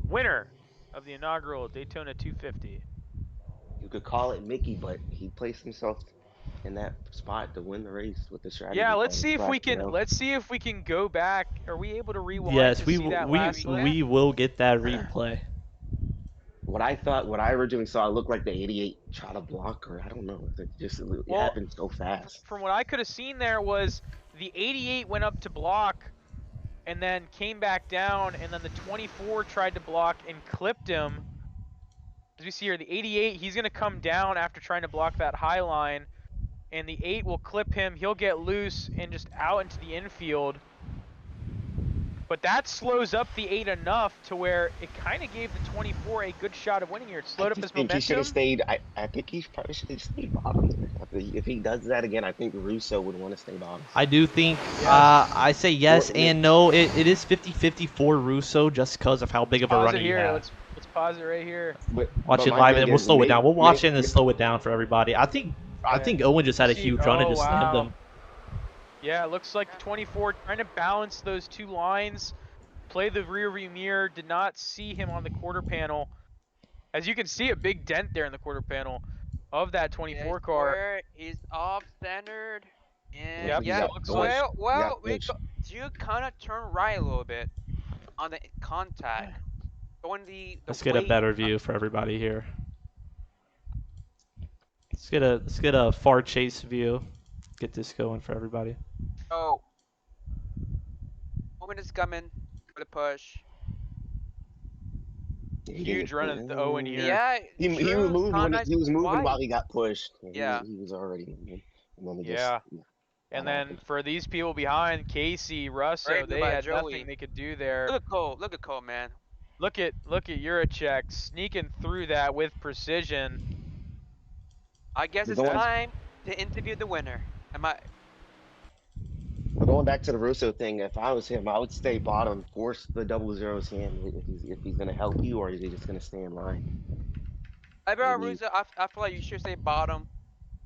Winner of the inaugural Daytona 250. You could call it Mickey, but he placed himself in that spot to win the race with the strategy. Yeah, let's call see if we slash can fail. let's see if we can go back. Are we able to rewind Yes, to we see will, that last lap? we will get that replay. What I originally saw, it looked like the 88 tried to block, or I don't know. It Well, happened so fast. from what I could have seen there was the 88 went up to block and then came back down, and then the 24 tried to block and clipped him. As we see here, the 88, he's going to come down after trying to block that high line, and the 8 will clip him. He'll get loose and just out into the infield. But that slows up the 8 enough to where it kind of gave the 24 a good shot of winning here. It slowed up his think he should have momentum. stayed. I think he probably should have stayed bottom. If he does that again, I think Russo would want to stay bottom. I do think, Yes. I say yes and no. It is 50-50 for Russo just because of how big of a run he had. Let's pause it right here. Watch it live, and then we'll slow it down. We'll watch it and then slow it down for everybody. I think Owen just had a huge run and just slammed them. Yeah, it looks like the 24 trying to balance those two lines, play the rear view mirror, did not see him on the quarter panel. As you can see, a big dent there in the quarter panel of that 24 car. He's off standard. And Yep, yeah, so it looks like you kind of turn right a little bit on the contact. Going Let's get a better view for everybody here. Let's get a far chase view. Get this going for everybody. Oh, Owen is coming for the push. Huge run of the Owen here. Yeah, he moved he was moving while he got pushed. Yeah, he was already moving. And then for these people behind, Casey, Russo, they had nothing they could do there. Look at Cole, man. Look at Juracek sneaking through that with precision. I guess it's time to interview the winner. But going back to the Russo thing, if I was him, I would stay bottom, force the 0-0's hand if he's gonna help you, or is he just gonna stay in line? I feel like you should stay bottom.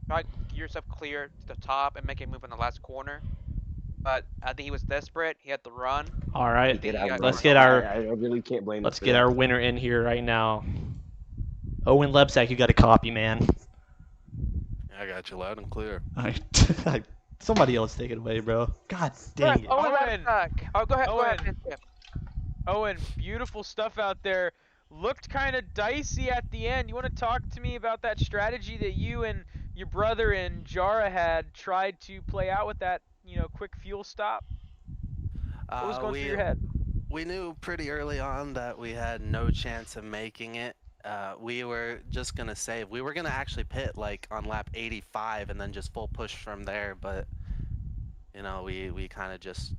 Try to get yourself clear to the top and make a move in the last corner. But I think he was desperate. He had to run. All right, let's get our. I really can't blame. Let's get our winner in here right now. Owen Lebsack, you got a copy, man. I got you loud and clear. Somebody else take it away, bro. God dang it. Owen. Oh, go ahead. Owen, beautiful stuff out there. Looked kind of dicey at the end. You want to talk to me about that strategy that you and your brother and Jara had tried to play out with that, quick fuel stop? What was going through your head? We knew pretty early on that we had no chance of making it. We were just gonna save. We were gonna actually pit like on lap 85 and then just full push from there, but we kind of just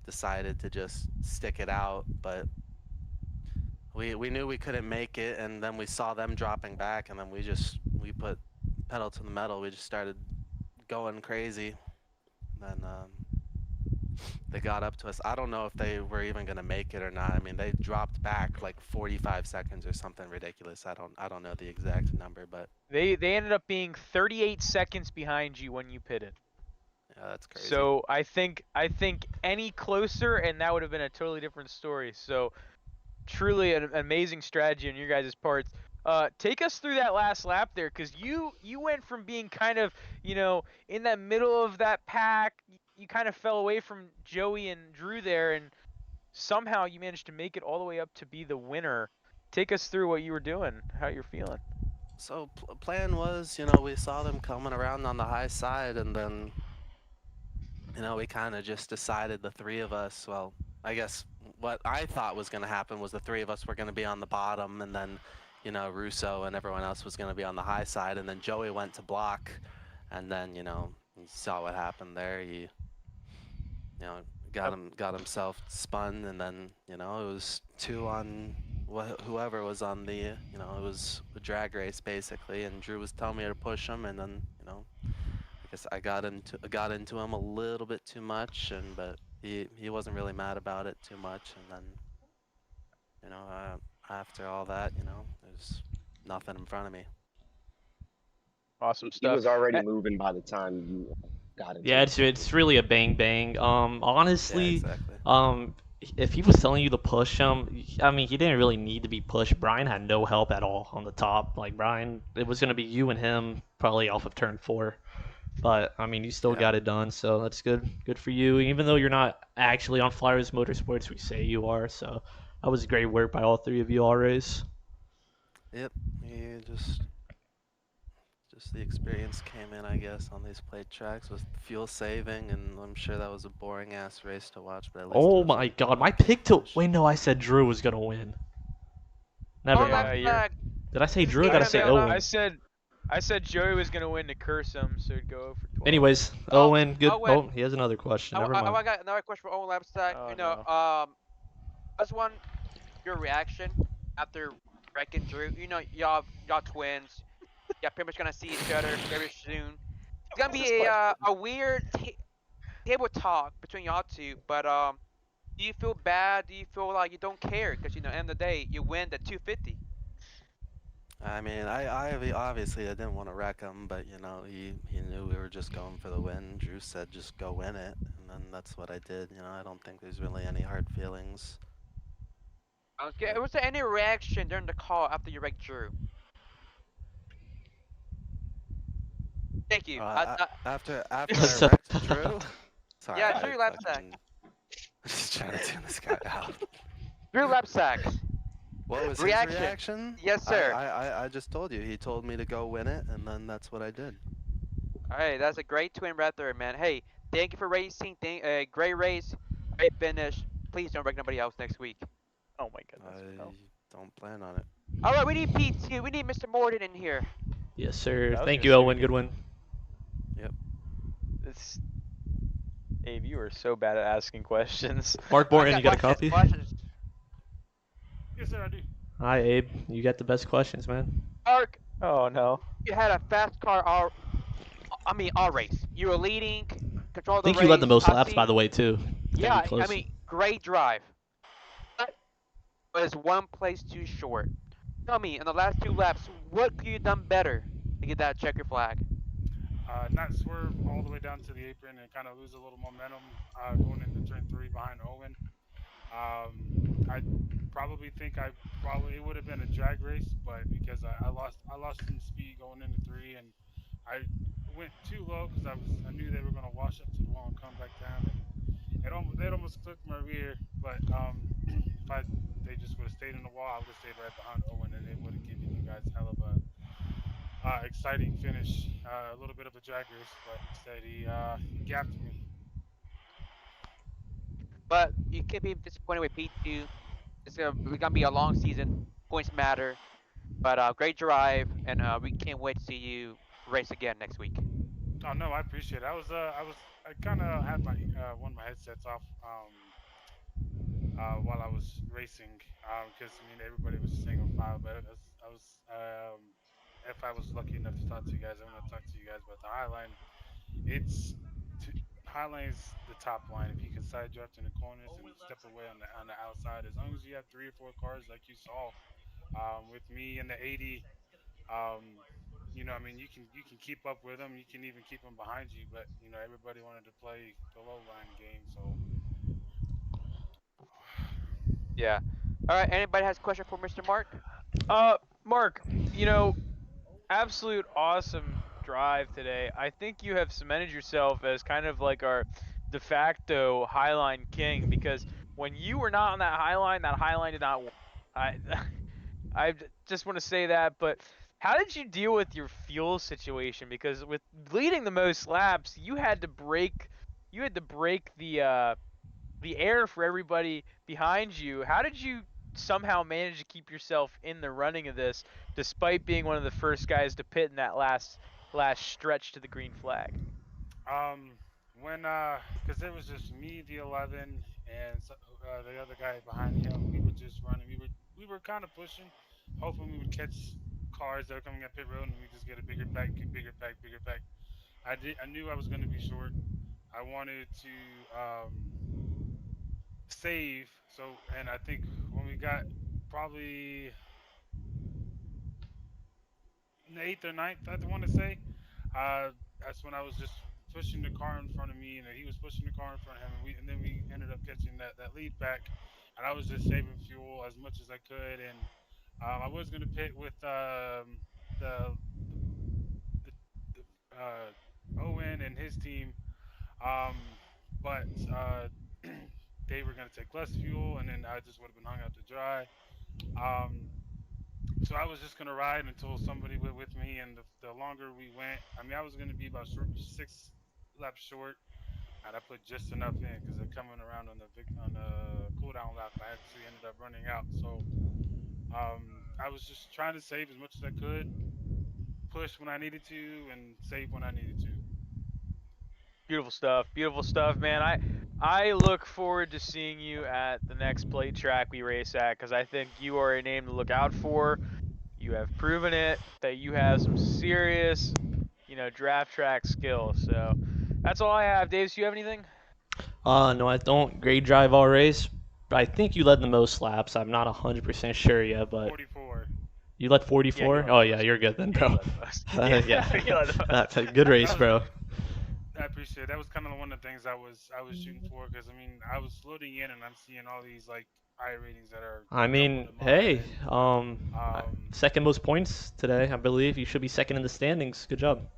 decided to just stick it out. But we knew we couldn't make it, and then we saw them dropping back, and then we put pedal to the metal. We just started going crazy. Then they got up to us. I don't know if they were even gonna make it or not. I mean, they dropped back like 45 seconds or something ridiculous. I don't know the exact number, but they ended up being 38 seconds behind you when you pitted. Yeah, that's crazy. So I think any closer, and that would have been a totally different story. So truly an amazing strategy on your guys' parts. Take us through that last lap there, because you went from being kind of in that middle of that pack. You kind of fell away from Joey and Drew there, and somehow you managed to make it all the way up to be the winner. Take us through what you were doing, how you're feeling. So plan was, we saw them coming around on the high side, and then, we kind of just decided the three of us, well, I guess what I thought was going to happen was the three of us were going to be on the bottom, and then, Russo and everyone else was going to be on the high side, and then Joey went to block, and then, you saw what happened there. He got himself spun, and then it was 2 on whoever was on the, you know, it was a drag race basically, and Drew was telling me to push him, and then, you know, I guess I got into him a little bit too much, but he wasn't really mad about it too much, and then, you know, after all that, you know, there's nothing in front of me. Awesome He stuff. was already moving by the time you got into Yeah, it. it's really a bang bang. Yeah, Honestly, exactly. if he was telling you to push him, I mean, he didn't really need to be pushed. Brian had no help at all on the top. Like Brian, it was gonna be you and him probably off of turn 4. But I mean, you still Yeah. got it done, so that's good. Good for you. Even though you're not actually on Flyers Motorsports, we say you are. So that was great work by all 3 of you all race. Yep. You just the experience came in, I guess, on these plate tracks with fuel saving, and I'm sure that was a boring ass race to watch, but at least it Oh was my a God, my productive pick to finish. wait. No, I said Drew was gonna win. Never Owen Yeah, mind. you're. Lapstag. Did I say This is Drew? I Gabe gotta from say Daytona. I Owen. said, I said Joey was gonna win to curse him, so he'd go for 12. Anyways, Oh, Owen, good. Owen. Oh, he has another question. Never mind. I got another question for Owen Lapstag. Oh You know, no. I just want your reaction after wrecking Drew. You know, y'all twins. Y'all pretty much gonna see each other very soon. It's gonna What's his be question? a weird table talk between y'all two. But do you feel bad? Do you feel like you don't care? Because you know, end of the day, you win the 250. I mean, obviously I didn't want to wreck him, but you know, he knew we were just going for the win. Drew said just go win it, and then that's what I did. You know, I don't think there's really any hard feelings. Okay. But, Was there any reaction during the call after you wrecked Drew? Thank you. after I That's wrecked Drew, sorry, Yeah, I Drew Lapstag. fucking I'm just trying to tune this guy out. Drew Lapstag. What was his Reaction. reaction? Yes, sir. I just told you. He told me to go win it, and then that's what I did. Alright, that's a great twin right there, man. Hey, thank you for racing. Great race. Great finish. Please don't wreck nobody else next week. Oh my goodness. I No. don't plan on it. Alright, we need P2. We need Mr. Morton in here. Yes, sir. I was Thank gonna you, say we Owen. need Good win. Yep. this. Abe, you are so bad at asking questions. Mark I Borton, you got a questions. copy? Questions. Yes, sir, I do. Hi, Abe. You got the best questions, man. Mark, Oh no. you had a fast car all race. You were leading, I controlled the think you led the race. most I laps, by see. the way, too. It's gonna be Yeah, I close. mean, great drive. But was one place too short. Tell me, in the last 2 laps, what could you have done better to get that checker flag? Not swerve all the way down to the apron and kind of lose a little momentum going into turn 3 behind Owen. I probably think it would have been a drag race, but because I lost some speed going into 3, and I went too low because I knew they were going to wash up to the wall and come back down, and they'd almost clipped my rear. But if they just would have stayed in the wall, I would have stayed right behind Owen, and it would have given you guys hell of a exciting finish. A little bit of a drag race, but instead he gapped me. But you can't be disappointed with P2. It's gonna be a long season. Points matter. But great drive, and we can't wait to see you race again next week. Oh no, I appreciate it. I kind of had my one of my headsets off while I was racing because I mean everybody was single file, but if I was lucky enough to talk to you guys, I'm gonna talk to you guys about the Highline. It's t- Highline is the top line. If you can side draft in the corners and step away on the outside, as long as you have 3 or 4 cars like you saw with me in the 80. You know, I mean, you can keep up with them. You can even keep them behind you. But you know, everybody wanted to play the low line game. So Yeah. All right. Anybody has a question for Mr. Mark? Mark, you know, absolute awesome drive today. I think you have cemented yourself as kind of like our de facto Highline king because when you were not on that Highline did not. I I just want to say that, but how did you deal with your fuel situation? Because with leading the most laps, you had to break the air for everybody behind you. How did you somehow manage to keep yourself in the running of this, despite being one of the first guys to pit in that last stretch to the green flag? um, when because it was just me, the 11, and the other guy behind him. We were just running. we were kind of pushing, hoping we would catch cars that are coming up pit road and we just get a bigger pack, bigger pack, bigger pack. I knew I was going to be short. I wanted to save. So, and I think when we got probably the eighth or ninth, I want to say, that's when I was just pushing the car in front of me, and he was pushing the car in front of him, and then we ended up catching that lead back, and I was just saving fuel as much as I could, and I was gonna pit with the Owen and his team, but they were gonna take less fuel, and then I just would have been hung out to dry. Um, so I was just gonna ride until somebody went with me, and the longer we went, I mean, I was gonna be about 6 laps short, and I put just enough in because they're coming around on the cool down lap. I actually ended up running out, so I was just trying to save as much as I could, push when I needed to, and save when I needed to. Beautiful stuff, man. I look forward to seeing you at the next plate track we race at, because I think you are a name to look out for. You have proven it that you have some serious, draft track skill. So that's all I have. Davis, you have anything? No, I don't. Great drive all race. I think you led the most laps. I'm not 100% sure yet, but 44. you led Yeah, he 44? led Oh, the yeah, most. you're good then, Yeah, he bro. led the most. Yeah, Yeah, he led the most. that's a good race, That was bro. I appreciate it. That was kind of one of the things I was shooting for because I mean I was loading in and I'm seeing all these like I ratings that are I double mean, to hey, mine. second most points today, I believe. You should be second in the standings. Good job.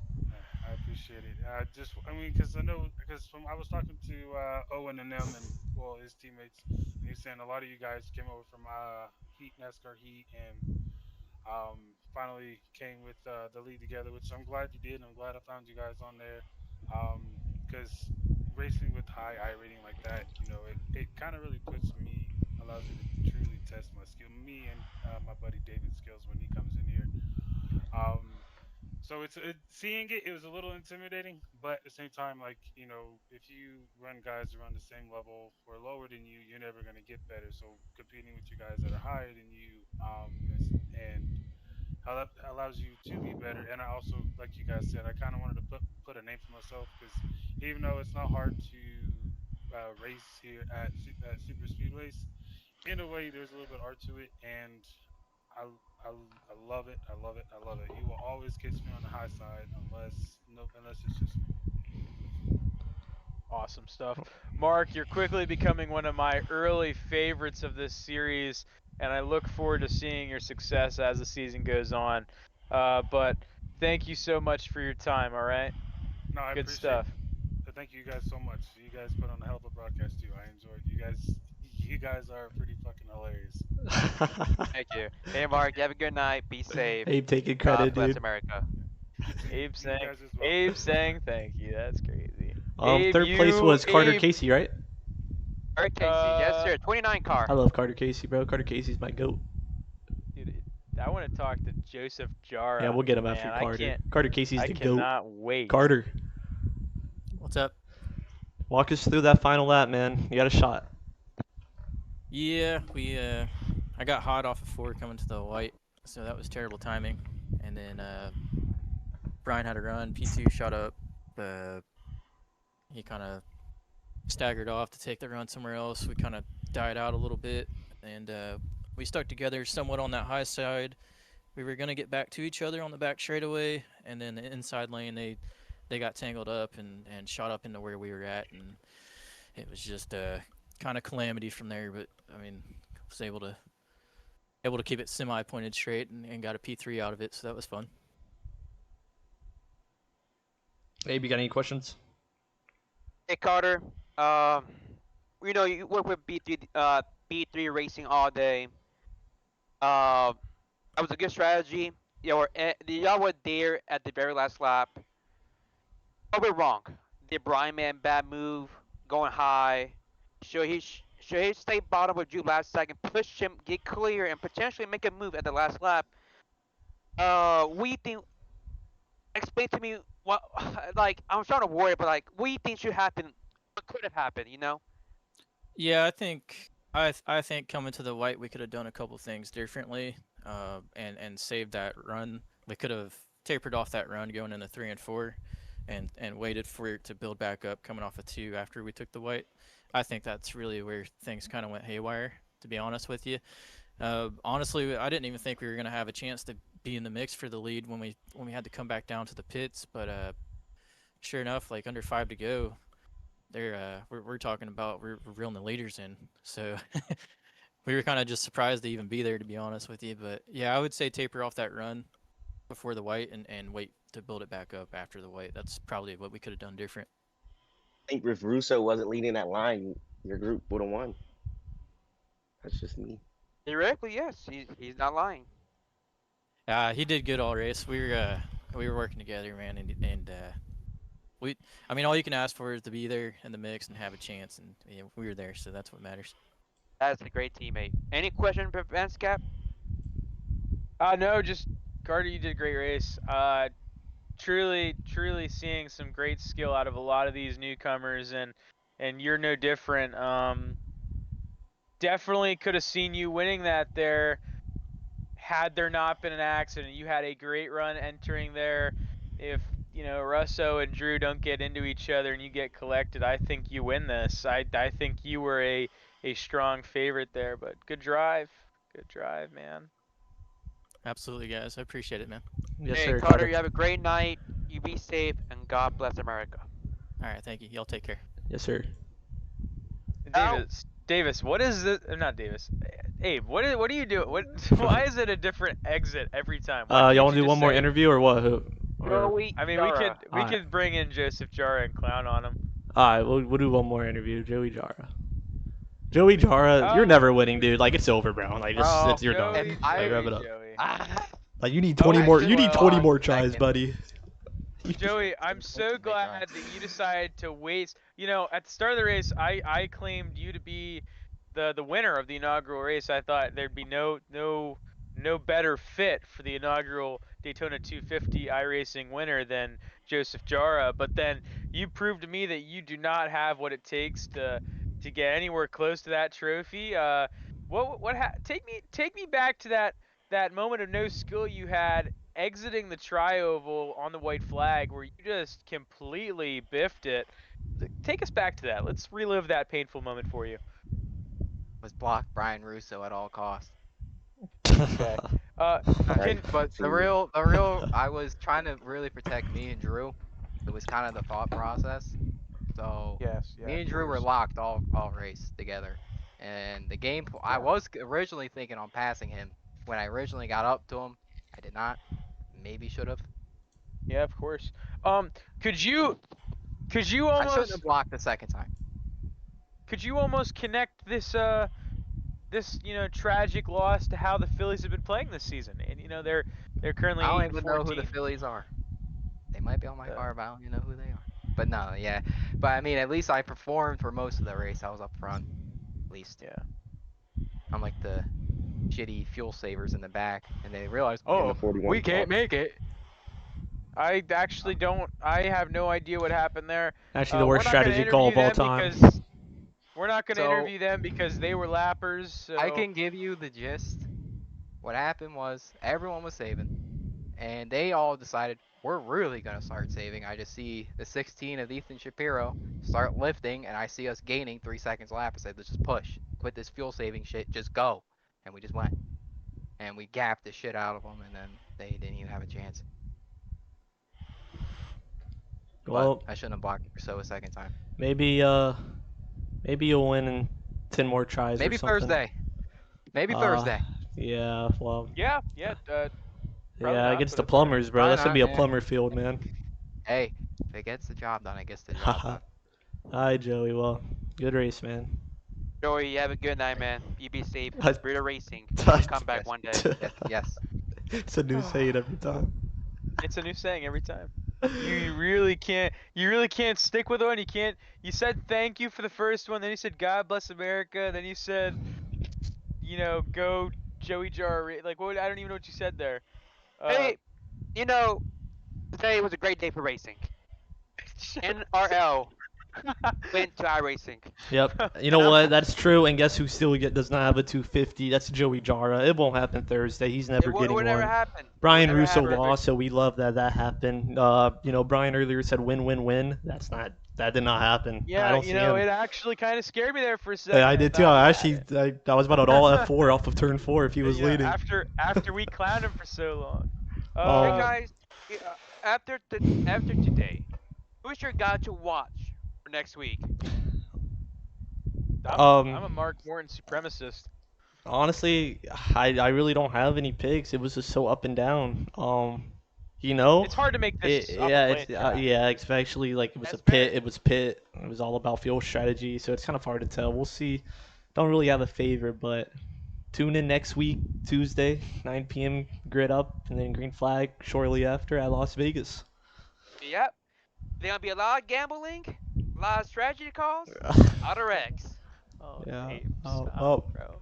I appreciate it. I mean, because I know, because from I was talking to Owen and them, and well, his teammates, and he was saying a lot of you guys came over from Heat, NASCAR Heat, and finally came with the lead together, which I'm glad you did. I'm glad I found you guys on there, because racing with high I rating like that, it kind of really puts me, allows me to truly test my skill, me and my buddy David's skills when he comes in here. Um, so seeing it, it was a little intimidating, but at the same time, like if you run guys who run the same level or lower than you, you're never gonna get better. So competing with you guys that are higher than you, and how that allows you to be better. And I also, like you guys said, I kind of wanted to put a name for myself because even though it's not hard to race here at super speedways, in a way, there's a little bit of art to it, and I, I love it. I love it. I love it. You will always catch me on the high side unless it's just me. Awesome stuff. Mark, you're quickly becoming one of my early favorites of this series, and I look forward to seeing your success as the season goes on. But thank you so much for your time, all right? No, I Good appreciate. stuff. Thank you guys so much. You guys put on a hell of a broadcast too. I enjoyed you guys. You guys are pretty fucking hilarious. Thank you. Hey, Mark. You have a good night. Be safe. Abe taking God credit, bless dude. America. You too. Abe You saying, guys as well. Abe saying thank you. That's crazy. Abe, Third place was Carter Abe. Casey, right? All right, Casey. Yes, sir. 29 I car. love Carter Casey, bro. Carter Casey's my goat. Dude, I want to talk to Joseph Yeah, Jara. we'll get him after Man, Carter. Carter Casey's I the goat. cannot wait. Carter, What's up? walk us through that final lap, man. You got a shot. Yeah, I got hot off of 4 coming to the white, so that was terrible timing. And then Brian had a run. P2 shot up. He kind of staggered off to take the run somewhere else. We kind of died out a little bit, and we stuck together somewhat on that high side. We were gonna get back to each other on the back straightaway, and then the inside lane they got tangled up and shot up into where we were at, and it was just kind of calamity from there. But I mean, I was able to keep it semi-pointed straight and got a P3 out of it, so that was fun. Abe, you got any questions? Hey, Carter. You work with B3 Racing all day. That was a good strategy. Y'all were there at the very last lap. But we're wrong. Did Brian man bad move, going high? Should he stay bottom with Drew last second, push him, get clear, and potentially make a move at the last lap? We think. Explain to me what, like, I'm trying to worry, but like, what do you think should happen? What could have happened? Yeah, I think I think coming to the white, we could have done a couple things differently, and saved that run. We could have tapered off that run going into 3 and 4, and waited for it to build back up coming off of 2 after we took the white. I think that's really where things kind of went haywire, to be honest with you. Honestly, I didn't even think we were gonna have a chance to be in the mix for the lead when we had to come back down to the pits, but sure enough, like under 5 to go, we're talking about we're reeling the leaders in. So we were kind of just surprised to even be there, to be honest with you. But yeah, I would say taper off that run before the white, and wait to build it back up after the white. That's probably what we could have done different. I think if Russo wasn't leading that line, your group would have won. That's just me. Theoretically, yes, he's not lying. He did good all race. We were working together, man, and I mean, all you can ask for is to be there in the mix and have a chance, and we were there, so that's what matters. That's a great teammate. Any question for Vance Cap? No, just Carter, you did a great race. Truly seeing some great skill out of a lot of these newcomers, and you're no different. Definitely could have seen you winning that there had there not been an accident. You had a great run entering there. If Russo and Drew don't get into each other and you get collected, I think you win this. I think you were a strong favorite there, but good drive, man. Absolutely, guys. I appreciate it, man. Yes, Hey, sir. Carter, you have a great night. You be safe, and God bless America. All right, thank you. Y'all take care. Yes, sir. Davis, what is it? Not Davis. Abe, what do you do? What? Why is it a different exit every time? Y'all want to do one more interview or what? Joey I mean, Jara. we could bring in Joseph Jara and clown on him. All right, we'll do one more interview. Joey Jara. Joey Jara, you're never winning, dude. Like, it's over, bro. Like, you're done. Joey, Like, wrap it up. Joey. Like, you need 20 more. You need 20 more tries, buddy. Joey, I'm so glad that you decided to waste. At the start of the race, I claimed you to be the winner of the inaugural race. I thought there'd be no better fit for the inaugural Daytona 250 iRacing winner than Joseph Jara. But then you proved to me that you do not have what it takes to get anywhere close to that trophy. Take me back to that moment of no skill you had exiting the tri-oval on the white flag where you just completely biffed it. Take us back to that. Let's relive that painful moment for you. Was block Brian Russo at all costs. Okay. But the real, I was trying to really protect me and Drew. It was kind of the thought process. So me and Drew were locked all race together, and the game. I was originally thinking on passing him when I originally got up to him. I did not. Maybe should have. Yeah, of course. Could you I shouldn't almost have blocked the second time. could you almost connect this tragic loss to how the Phillies have been playing this season? And they're currently I don't 8 and even know who the 14. Phillies are. They might be on my car, but I don't even know who they are. But no, yeah. But I mean, at least I performed for most of the race. I was up front, at least. Yeah. Unlike the shitty fuel savers in the back, and they realized, the 41 we can't make it. I actually don't. I have no idea what happened there. Actually, the worst we're not gonna strategy call of all interview them time. because we're not going to So- interview them because they were lappers. So. I can give you the gist. What happened was everyone was saving, and they all decided we're really gonna start saving. I just see the 16 of Ethan Shapiro start lifting, and I see us gaining 3 seconds lap. I said, let's just push, quit this fuel saving shit, just go, and we just went, and we gapped the shit out of them, and then they didn't even have a chance. Well, but I shouldn't have blocked Rousseau a second time. Maybe you'll win in 10 more tries. Maybe or something. Thursday. Maybe Thursday. Yeah, well. Yeah. Yeah, against the plumbers, bro. That's gonna be a plumber field, man. Hey, if it gets the job done, it gets the job done. Hi, Joey. Well, good race, man. Joey, you have a good night, man. You be safe. Brita Racing. Come back one day. Yes. It's a new saying every time. It's a new saying every time. You really can't stick with one. You said thank you for the first one, then you said God bless America, then you said, go Joey Jar. Like, what? I don't even know what you said there. Hey, today was a great day for racing. NRL Win to iRacing. Yep. You know what? That's true. And guess who still does not have a 250? That's Joey Jara. It won't happen Thursday. He's never It getting would never one. happen. Brian Never Russo happen. lost, so we love that happened. Brian earlier said win, win, win. That did not happen. I Yeah, don't see him. it actually kind of scared me there for a second. Yeah, I did too. I was about to all F4 off of turn 4 if he was leading. After we clowned him for so long. Hey guys, after today, who's your guy to watch for next week? I'm a Mark Morton supremacist. Honestly, I really don't have any picks. It was just so up and down. It's hard to make this especially like it was That's Pit. fair. It was Pit. It was all about field strategy, so it's kind of hard to tell. We'll see. Don't really have a favorite, but tune in next week, Tuesday, 9 p.m. Grid up, and then green flag shortly after at Las Vegas. Yep. There's gonna be a lot of gambling, a lot of strategy calls, out of X. Oh, Yeah. Abe, Oh, stop, oh. bro.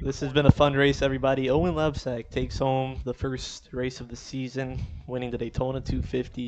This has been a fun race, everybody. Owen Lebsack takes home the first race of the season, winning the Daytona 250.